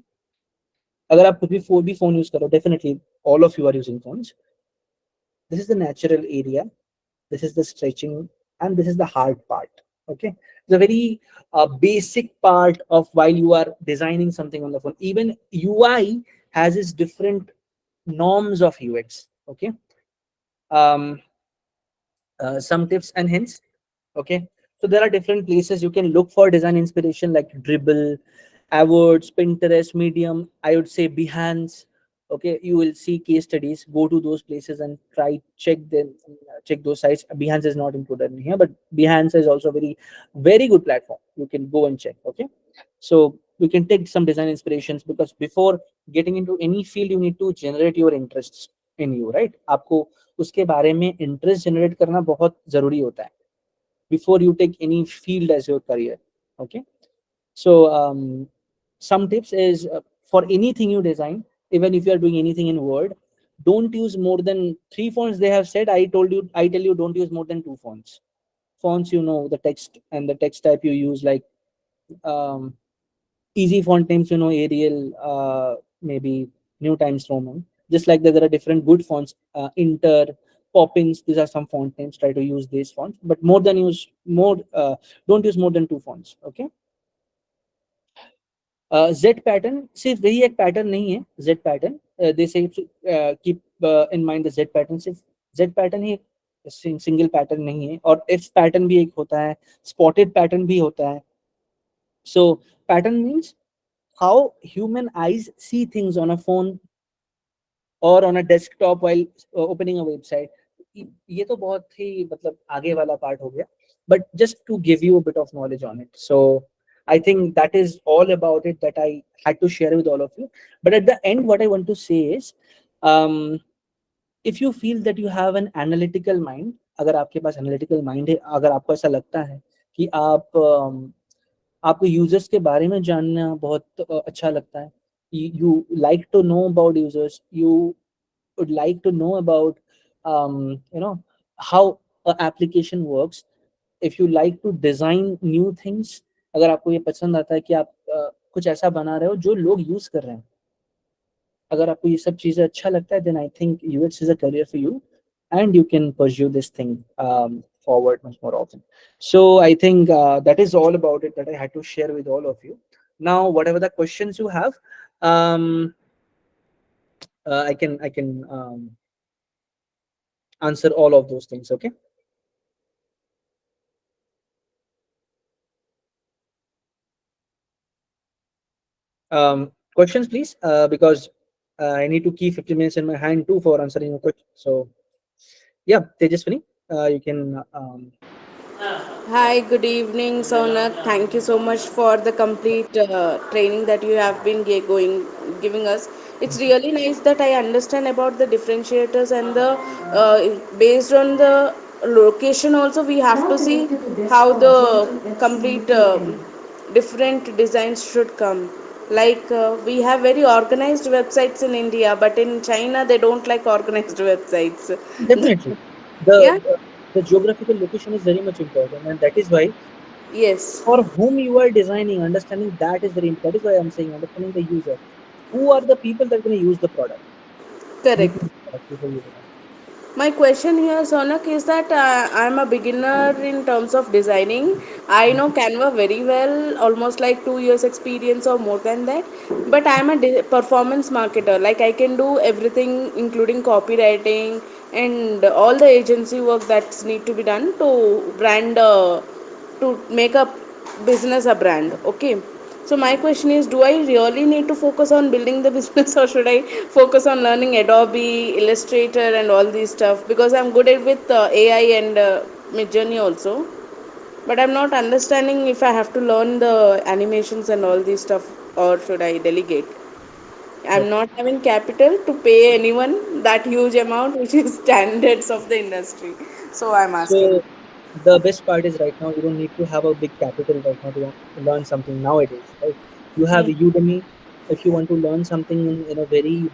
अगर आप खुद भी फोन यूज करो, definitely all of you are using phones. This is the natural area, this is the stretching, and this is the hard part. Okay, the very basic part of while you are designing something on the phone. Even UI has its different norms of UX. Okay, um, some tips and hints. Okay, so there are different places you can look for design inspiration, like Dribble, Awards, Pinterest, Medium, I would say Behance. Okay, you will see case studies, go to those places and try check them, check those sites. Behance is not included in here, but Behance is also very good platform, you can go and check. Okay, so you can take some design inspirations, because before getting into any field you need to generate your interests in you, right? आपको उसके बारे में interest generate करना बहुत जरूरी होता है before you take any field as your career. Okay, so some tips is, for anything you design, even if you are doing anything in Word, don't use more than 3 fonts. They have said, I tell you, don't use more than 2 fonts. Fonts, you know, the text and the text type you use, like um, easy font names, you know, Arial, maybe New Times Roman. Just like that, there are different good fonts, Inter, Poppins. These are some font names. Try to use these fonts, but don't use more than 2 fonts. Okay. Z pattern सिर्फ वही एक pattern नहीं है. Z pattern, they say keep in mind the Z pattern. सिर्फ Z pattern ही single pattern नहीं है, और F pattern भी एक होता है, स्पॉटेड पैटर्न भी होता है. So pattern means how human eyes see things on a phone or on a desktop while opening a website. ये तो बहुत ही मतलब आगे वाला पार्ट हो गया, but just to give you a bit of knowledge on it. So I think that is all about it that I had to share with all of you. But at the end, what I want to say is, um, if you feel that you have an analytical mind, अगर आपके पास analytical mind है, अगर आपको ऐसा लगता है कि आपको यूजर्स के बारे में जानना बहुत अच्छा लगता है, you like to know about users, you would like to know about you know, how a application works, if you like to design new things, अगर आपको ये पसंद आता है कि आप कुछ ऐसा बना रहे हो जो लोग यूज कर रहे हैं, अगर आपको ये सब चीजें अच्छा लगता है, then I think UX is a career for you, and you can pursue this thing forward much more often. So I think that is all about it that I had to share with all of you. Now, whatever the questions you have, I can answer all of those things. Okay. Questions, please, because I need to keep 15 minutes in my hand too for answering your question. So, yeah, Tejaswini, you can. Hi, good evening, Sonak. Thank you so much for the complete training that you have been giving us. It's really nice that I understand about the differentiators and the based on the location also we have to see how the complete different designs should come. Like we have very organized websites in India, but in China they don't like organized websites. Definitely, Yeah. the geographical location is very much important, and that is why, Yes. for whom you are designing, understanding that is very important. That is why I'm saying understanding the user. Who are the people that are going to use the product? Correct. Looking at the product before you design. My question here, Sonak, is that I'm a beginner in terms of designing. I know Canva very well, almost like 2 years experience or more than that. But I'm a performance marketer. Like I can do everything, including copywriting and all the agency work that's need to be done to brand, to make a business a brand. Okay. So my question is, do I really need to focus on building the business, or should I focus on learning Adobe, Illustrator, and all these stuff? Because I'm good at with AI and Midjourney also, but I'm not understanding if I have to learn the animations and all these stuff, or should I delegate? I'm Okay. not having capital to pay anyone that huge amount, which is standards of the industry. So I'm asking. So the best part is right now you don't need to have a big capital right now to learn something nowadays, right? You have Hmm. Udemy. if you want to learn something in a very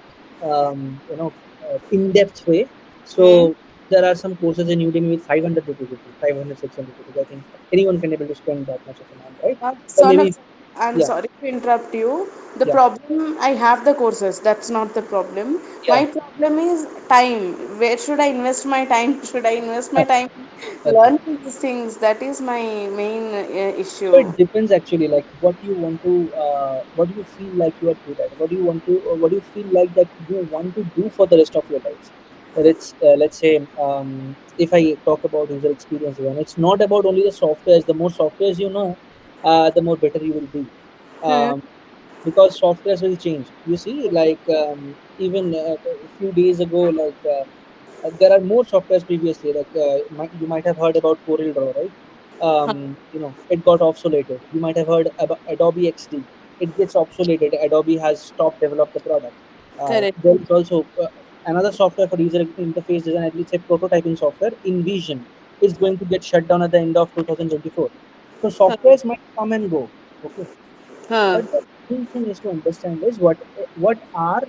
in-depth way. Hmm. So there are some courses in Udemy with 500 rupees, 500, 600 rupees. I think anyone can able to spend that much of amount, right? Or Sonak, maybe, I'm yeah, sorry to interrupt you. The yeah, problem, I have the courses. That's not the problem. yeah. My problem is time. Where should I invest my time? Should I invest my time Okay. learning these things? That is my main So issue. it depends actually, like what you want to, what do you feel like you are good at? What do you want to, what do you feel like that you want to do for the rest of your life? Let's say, if I talk about user experience, then it's not about only the softwares. The more softwares you know, the more better you will be. Hmm. Um, because softwares will change. You see, like even a few days ago, like there are more softwares previously. Like you might have heard about Corel Draw, right? It got obsoleted. You might have heard about Adobe XD. It gets obsoleted. Adobe has stopped develop the product. Correct. There is also another software for user interface design. At least a prototyping software, InVision, is going to get shut down at the end of 2024. So Huh. softwares might come and go. Okay, Huh. but the main thing is to understand is what are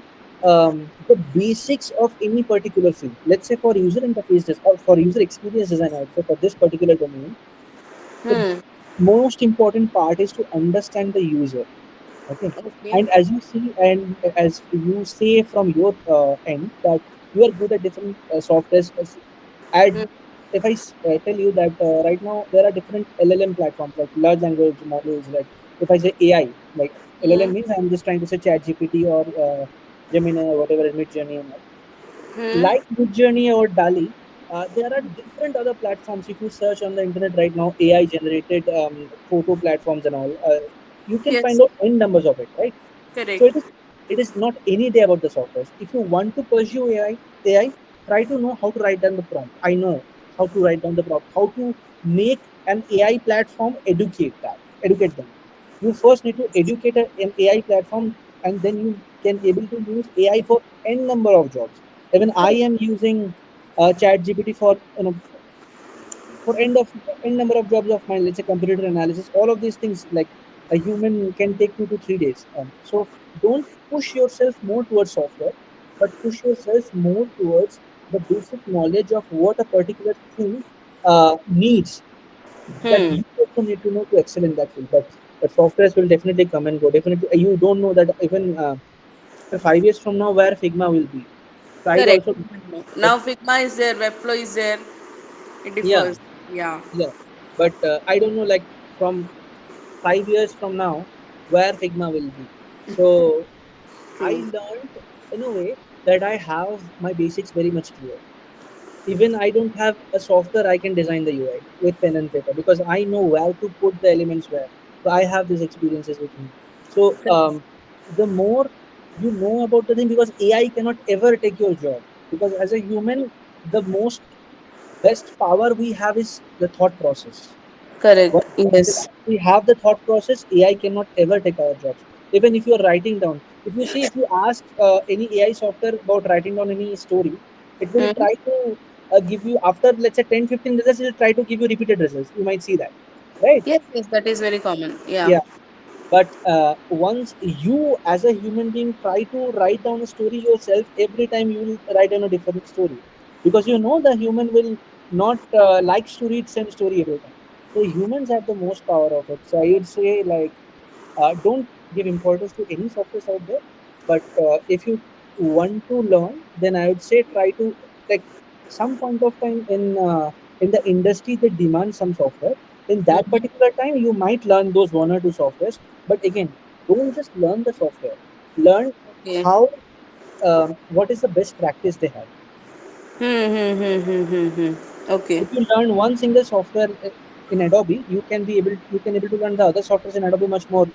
the basics of any particular field. Let's say for user interface or for user experience design, I would say for this particular domain, the Hmm. most important part is to understand the user. Okay, Okay. and as you see, and as you say from your end, that you are good at different softwares. Hmm. And if I tell you that right now there are different LLM platforms like large language models, like if I say AI, like Hmm. LLM means I'm just trying to say Chat GPT or Gemini or whatever is Mid Journey and all. Hmm. Like Midjourney or Dali, there are different other platforms. If you search on the internet right now, AI generated photo platforms and all, you can Yes. find out n numbers of it, right? So Correct. it is not any day about the softwares. If you want to pursue AI, try to know how to write down the prompt. I know how to write down the prompt, how to make an AI platform educate them. You first need to educate an AI platform, and then you can able to use AI for n number of jobs. Even I am using Chat GPT for end number of jobs of mine. Let's say computer analysis, all of these things, like a human can take 2 to 3 days. So don't push yourself more towards software, but push yourself more towards the basic knowledge of what a particular thing needs, that Hmm. you also need to know to excel in that field. But softwares will definitely come and go. Definitely, you don't know that even 5 years from now where Figma will be. Pride Correct. also. But Now Figma is there, Webflow is there. It yeah, differs. Yeah. yeah. But I don't know, like from 5 years from now where Figma will be. So I True. learned in a way that I have my basics very much clear. Even I don't have a software, I can design the UI with pen and paper because I know where to put the elements where. So I have these experiences with me. So the more you know about the thing, because AI cannot ever take your job. Because as a human, the most best power we have is the thought process. Correct. Once Yes. we have the thought process, AI cannot ever take our jobs. Even if you're writing down, if you ask any AI software about writing down any story, it will Hmm. try to give you, after let's say 10, 15 results, it will try to give you repeated results. You might see that, right? Yes, yes, that is very common. Yeah. Yeah. But once you, as a human being, try to write down a story yourself, every time you will write down a different story, because you know the human will not likes to read same story every time. So humans have the most power of it. So I would say, like, don't give importance to any softwares out there. But if you want to learn, then I would say try to, like, some point of time in the industry they demand some software. In that Mhm. particular time, you might learn those one or two softwares. But again, don't just learn the software. Learn Okay. how what is the best practice they have. Okay. If you learn one single software in Adobe, you can able to learn the other softwares in Adobe much more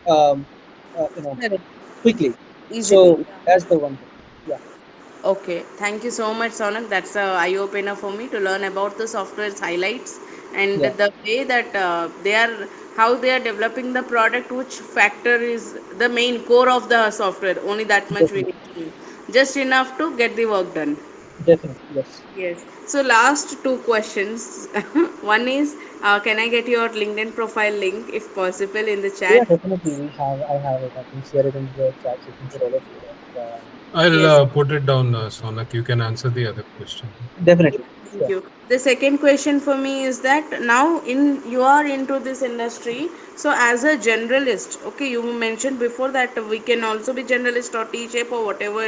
Correct. quickly. Easily. So that's the one thing. Yeah, Okay. Thank you so much, Sonak. That's a eye opener for me to learn about the software's highlights and yeah, the way that they are, how they are developing the product, which factor is the main core of the software. Only that much we definitely. need to know. Just enough to get the work done. Definitely, yes. Yes. So last two questions. One is, can I get your LinkedIn profile link if possible in the Yeah, chat? definitely. I have it. I can share it in the chat section for all of you. I'll Yes. put it down, Sonak. You can answer the other question. Definitely. Thank Sure. you. The second question for me is that now in you are into this industry, so as a generalist, okay, you mentioned before that we can also be generalist or T-shape or whatever,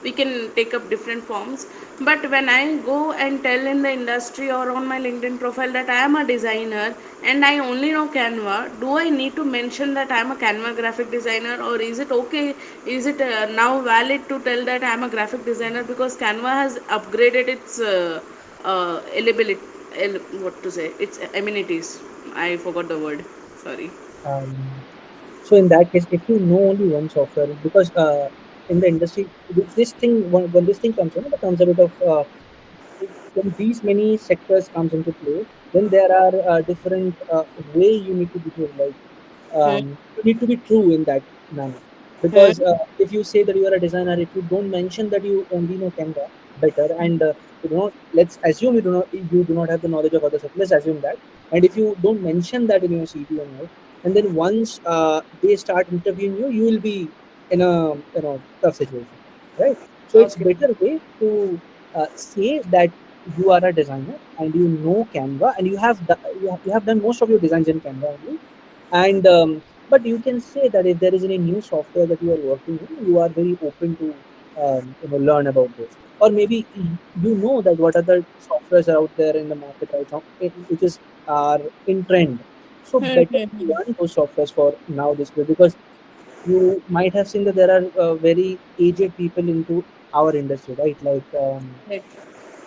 we can take up different forms. But when I go and tell in the industry or on my LinkedIn profile that I am a designer and I only know Canva, do I need to mention that I am a Canva graphic designer, or is it okay? Is it now valid to tell that I am a graphic designer because Canva has upgraded its ability, what to say, its amenities. I forgot the word, sorry. Um, so in that case, if you know only one software, because in the industry, this thing when this thing comes in, the concept of when these many sectors comes into play, then there are different way you need to behave. Like Hmm. you need to be true in that manner. Because Hmm. if you say that you are a designer, if you don't mention that you only know Canva better, and you do not, let's assume you do not have the knowledge of other software. Let's assume that, and if you don't mention that in your CV and all, and then once they start interviewing you, you will be in a tough situation, right? So it's Okay. better way to say that you are a designer and you know Canva, and you have done most of your designs in Canva only. And but you can say that if there is any new software that you are working in, you are very open to learn about those. Or maybe you know that what other softwares are out there in the market right now, which is are in trend. So Hmm, better hmm, to hmm. learn those softwares for now this way, because you might have seen that there are very aged people into our industry, right? Like Right.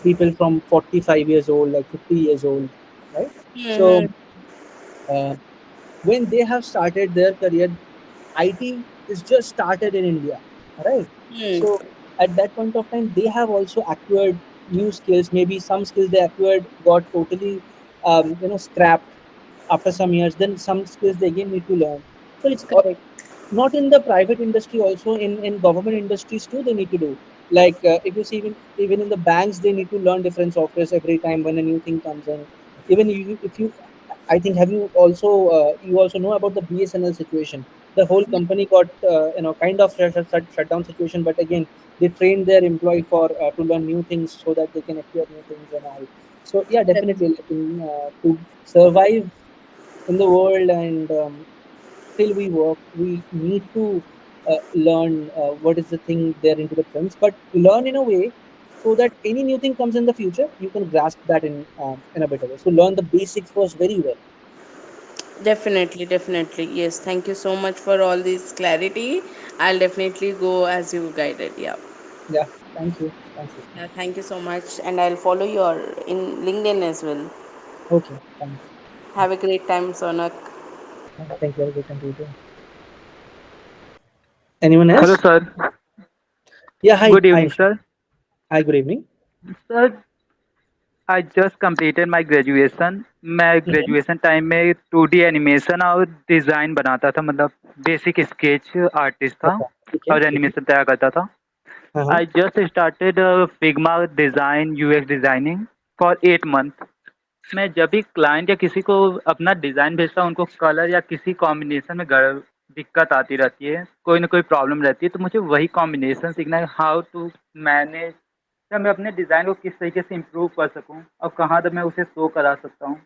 people from 45 years old, like 50 years old, right? Hmm, So uh, when they have started their career, IT is just started in India, right? hmm, So at that point of time, they have also acquired new skills. Maybe some skills they acquired got totally, scrapped after some years. Then some skills they again need to learn. So it's correct. not in the private industry, also in government industries too. They need to do, like if you see, even in the banks, they need to learn different softwares every time when a new thing comes in. Even if you I think, have you also you also know about the BSNL situation? The whole company got kind of shutdown situation, but again they train their employee for to learn new things so that they can acquire new things and all. So yeah, Correct. definitely, like to survive in the world, and till we work, we need to learn what is the thing there into the trends, but learn in a way so that any new thing comes in the future, you can grasp that in a better way. So learn the basics first very well. Definitely, definitely. Yes, thank you so much for all this clarity. I'll definitely go as you guided. Yeah. Yeah, thank you. Thanks, Rishma. Yeah, thank you so much. And I'll follow your in LinkedIn as well. Okay, thanks. Have a great time, Sonak. Thank you. Have a great time to you too. Anyone Hello, else? sir. Yeah, hi. Good Hi, evening, Rishma. sir. Hi, good evening. Sir, I just completed my graduation. मैं Mhm. Graduation time में 2D animation और design बनाता था, मतलब basic sketch artist था Okay. Okay. और Okay. Animation तैयार करता था. Uh-huh. I just started Figma design UX designing for 8 months. मैं जब भी क्लाइंट या किसी को अपना डिज़ाइन भेजता हूँ, उनको कलर या किसी कॉम्बिनेशन में दिक्कत आती रहती है, कोई ना कोई प्रॉब्लम रहती है, तो मुझे वही कॉम्बिनेशन सीखना है, हाउ टू मैनेज, या मैं अपने डिज़ाइन को किस तरीके से इम्प्रूव कर सकूँ और कहाँ तक मैं उसे शो करा सकता हूँ.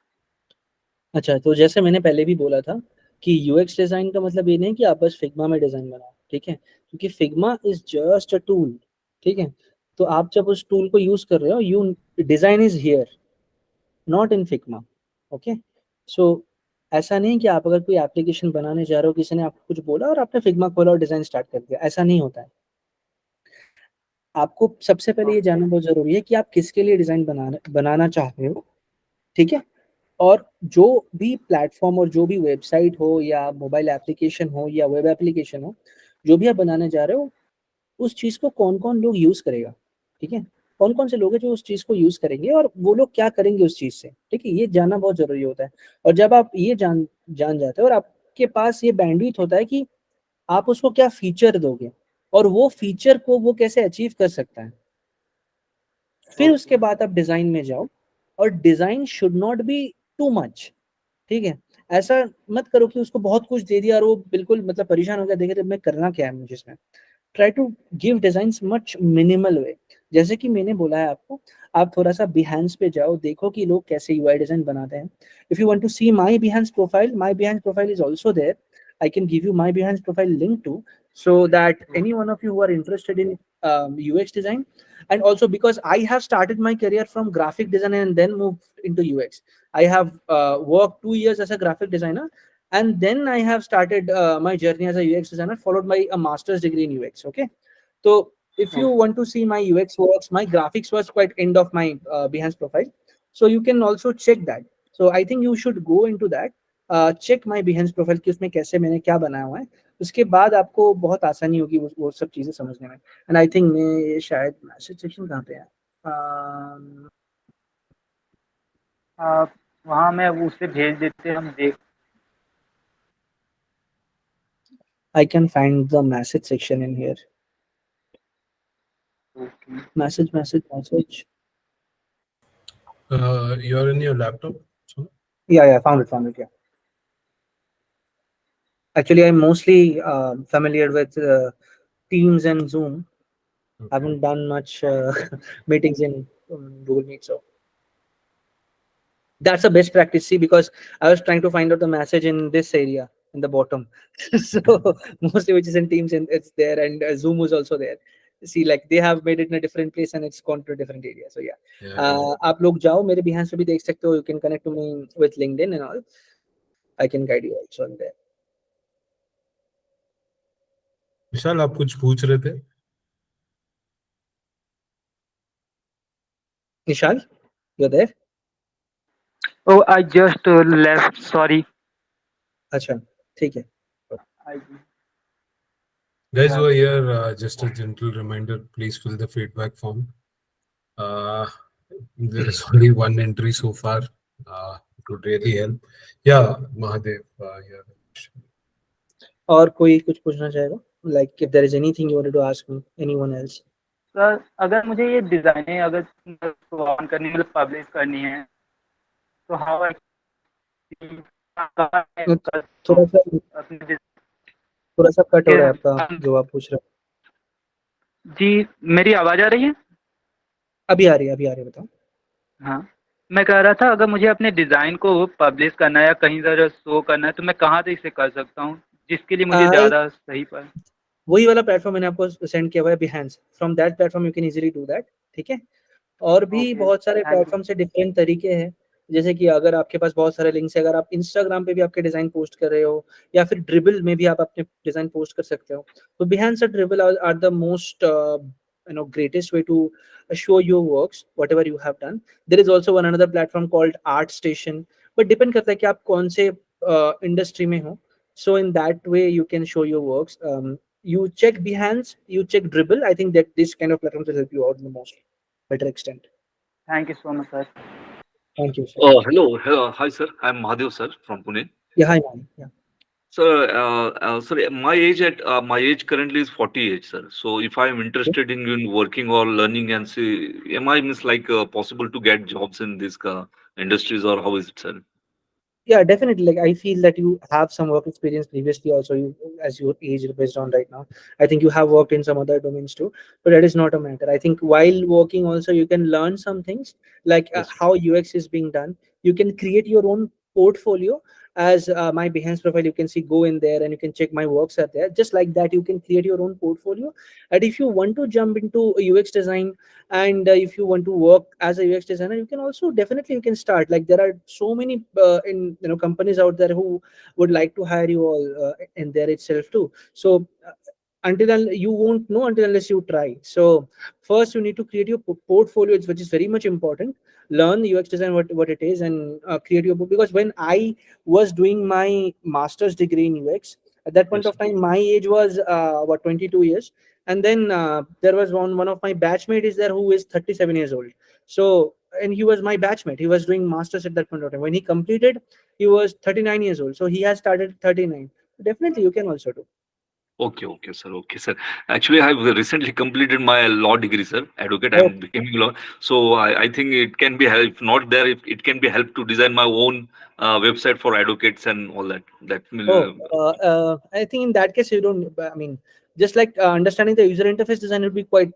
अच्छा, तो जैसे मैंने पहले भी बोला था कि यूएक्स डिजाइन का मतलब ये नहीं कि आप बस फिग्मा में डिजाइन बनाओ, ठीक है? क्योंकि Figma is just a tool, ठीक है? तो आप जब उस टूल को यूज कर रहे हो, you design is here, not in Figma, okay? So ऐसा नहीं कि आप अगर कोई एप्लीकेशन बनाने जा रहे हो, किसी ने आपको कुछ बोला और आपने फिग्मा खोला और डिजाइन स्टार्ट कर दिया, ऐसा नहीं होता है। आपको सबसे पहले ये जानना बहुत जरूरी है कि आप किसके लिए डिजाइन बनाना बनाना चाहते हो, ठीक है? और जो भी प्लेटफॉर्म और जो भी वेबसाइट हो या मोबाइल एप्लीकेशन हो या वेब एप्लीकेशन हो, जो भी आप बनाने जा रहे हो, उस चीज़ को कौन-कौन लोग यूज़ करेगा, ठीक है? कौन-कौन से लोग हैं जो उस चीज़ को यूज़ करेंगे और वो लोग क्या करेंगे उस चीज़ से, ठीक है? ये जानना बहुत ज़रूरी होता है। और जब आप ये जान जान जाते हो और आपके पास ये बैंडविड्थ होता है कि आप उसको क्या फीचर दोगे और वो फीचर को वो कैसे अचीव कर सकता है। फिर उसके बाद आप डिजाइन में जाओ, और design should not be too much, ठीक है। ऐसा मत करो कि उसको बहुत कुछ दे दिया और वो बिल्कुल मतलब परेशान हो गया, देखे तो मैं करना क्या है मुझे इसमें। Try to give design much minimal way. जैसे कि मैंने बोला है आपको, आप थोड़ा सा बिहांस पे जाओ, देखो कि लोग कैसे यूआई डिजाइन बनाते हैं। If you want to see my Behance profile is also there. I can give you my Behance profile link too, so that any one of you who are interested in UX design, and also because I have started my career from graphic design and then moved into UX. I have worked 2 years as a graphic designer, and then I have started my journey as a UX designer, followed by a master's degree in UX. Okay, so if you want to see my UX works, my graphics was quite end of my Behance profile, so you can also check that. So I think you should go into that, check my Behance profile कि उसमें कैसे मैंने क्या बनाया हुआ है। उसके बाद आपको बहुत आसानी होगी वो सब चीजें समझने में। एंड आई थिंक मैं ये शायद मैसेज सेक्शन कहाँ पे है, आप वहाँ में उसे भेज देते, हम देख। I can find the message section in here. Okay. Message You're in your laptop. So, या फाउंड इट या। Actually, I'm mostly familiar with Teams and Zoom. I haven't done much meetings in Google Meet, so that's a best practice. See, because I was trying to find out the message in this area in the bottom, so mostly which is in Teams and it's there, and Zoom was also there. See, like they have made it in a different place and it's gone to a different area. So yeah, आप लोग जाओ मेरे Behance पे भी देख सकते हो. You can connect to me with LinkedIn and all. I can guide you also on there. विशाल आप कुछ पूछ रहे थे? Nishal, you're there? Oh, I just left. Sorry. अच्छा, ठीक है. Guys who are here, just a gentle reminder, please fill the feedback form. There is only one entry so far. It would really help. Yeah, Mahadev, yeah. और कोई कुछ पूछना चाहेगा? Like if there is anything you wanted to ask me, anyone else? Sir, अगर मुझे ये डिजाइनें अगर ऑन करनी है, मतलब पब्लिश करनी है, तो हाउ थोड़ा सा अपने कट हो रहा है आपका जो आप पूछ रहे हो. जी, मेरी आवाज आ रही है? अभी आ रही है, बताओ. हाँ, मैं कह रहा था अगर मुझे अपने डिजाइन को पब्लिश करना है या कहीं जरा शो करना है, तो मैं कहाँ से इसे कर सकता हूँ जिसके लिए मुझे ज्यादा सही पड़े? वही वाला प्लेटफॉर्म मैंने आपको सेंड किया हुआ है, Behance. From that platform you can easily do that. ठीक है. और भी बहुत सारे प्लेटफॉर्म से डिफरेंट तरीके हैं. जैसे कि अगर आपके पास बहुत सारे लिंक्स है, अगर आप इंस्टाग्राम पे भी आपके डिजाइन पोस्ट कर रहे हो, या फिर ड्रिबल में भी आप अपने डिजाइन पोस्ट कर सकते हो. तो Behance और Dribbble are the most greatest way to show your works whatever you have done. There is also one another platform called Art Station, but depend करता है कि आप कौन से इंडस्ट्री में हो. So in that way you can show your works. You check Behance, you check Dribble. I think that this kind of platforms will help you out in the most better extent. Thank you so much, sir. Thank you, sir. Hello. Hi, sir. I'm Mahadev, sir, from Pune. Yeah, hi, man. Yeah. Sir, my age currently is 40 age, sir. So if I'm interested in working or learning and see, am I means like possible to get jobs in these industries, or how is it, sir? Yeah, definitely. Like I feel that you have some work experience previously also, you as your age is based on right now. I think you have worked in some other domains too, but that is not a matter. I think while working also you can learn some things, like Yes. how UX is being done. You can create your own portfolio. As my Behance profile, you can see, go in there and you can check my works are there. Just like that, you can create your own portfolio. And if you want to jump into UX design, and if you want to work as a UX designer, you can also definitely you can start. Like there are so many companies out there who would like to hire you all in there itself too. So you won't know until unless you try. So first you need to create your portfolio, which is very much important. Learn UX design, what it is, and create your, because when I was doing my master's degree in UX, at that point Yes, of time my age was 22 years. And then there was one of my batchmate is there who is 37 years old. So, and he was my batchmate, he was doing masters at that point of time. When he completed, he was 39 years old, so he has started 39. Definitely you can also do. Okay, sir. Okay, sir. Actually, I have recently completed my law degree, sir. Advocate, Oh, I'm becoming law. So I think it can be help. If not there, if it can be help to design my own website for advocates and all that. That oh, will. I think in that case you don't. I mean, just like understanding the user interface design would be quite,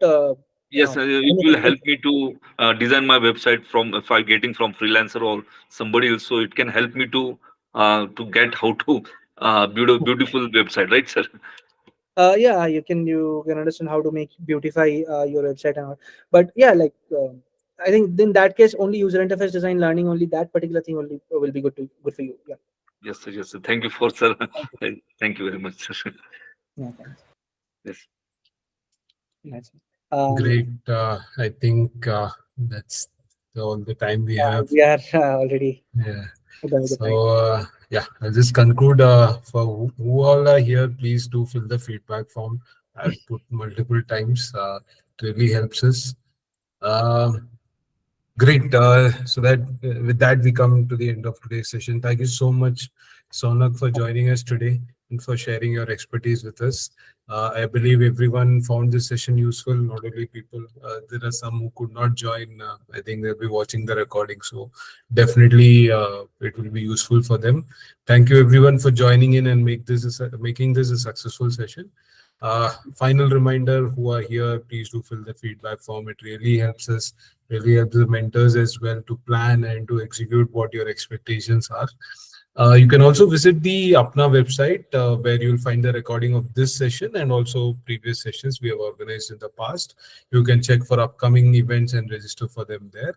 Yes, it will beneficial. help me to design my website from if I'm getting from freelancer or somebody else. So it can help me to get how to build a beautiful website, right, sir? Yeah, you can understand how to make beautify your website and all. But yeah, like I think in that case only user interface design learning only that particular thing only will be good for you. Yeah. Yes, sir. Yes, sir. Thank you for sir. Thank you. Thank you very much, sir. Yeah, thanks. Yes. Nice. Um, Great. I think that's all the time we have. we are already Yeah. done with the time. So yeah, I'll just conclude. For who all are here, please do fill the feedback form. I've put multiple times. It really helps us. Um Great. So that with that we come to the end of today's session. Thank you so much, Sonak, for joining us today and for sharing your expertise with us. I believe everyone found this session useful. Not only people, there are some who could not join. I think they'll be watching the recording, so definitely it will be useful for them. Thank you everyone for joining in and making this a successful session. Final reminder: who are here, please do fill the feedback form. It really helps us, really help the mentors as well to plan and to execute what your expectations are. You can also visit the Apna website where you'll find the recording of this session and also previous sessions we have organized in the past. You can check for upcoming events and register for them there.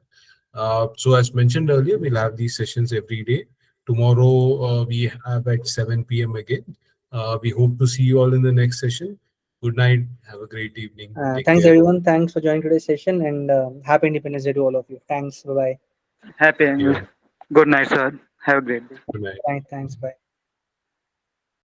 So as mentioned earlier, we'll have these sessions every day. Tomorrow we have at 7 p.m. again. We hope to see you all in the next session. Good night. Have a great evening. Take Thanks care. everyone. Thanks for joining today's session, and happy Independence Day to all of you. Thanks. Bye bye. Happy Thank and you. good night, sir. Have a great day. Good night. Thanks. Bye.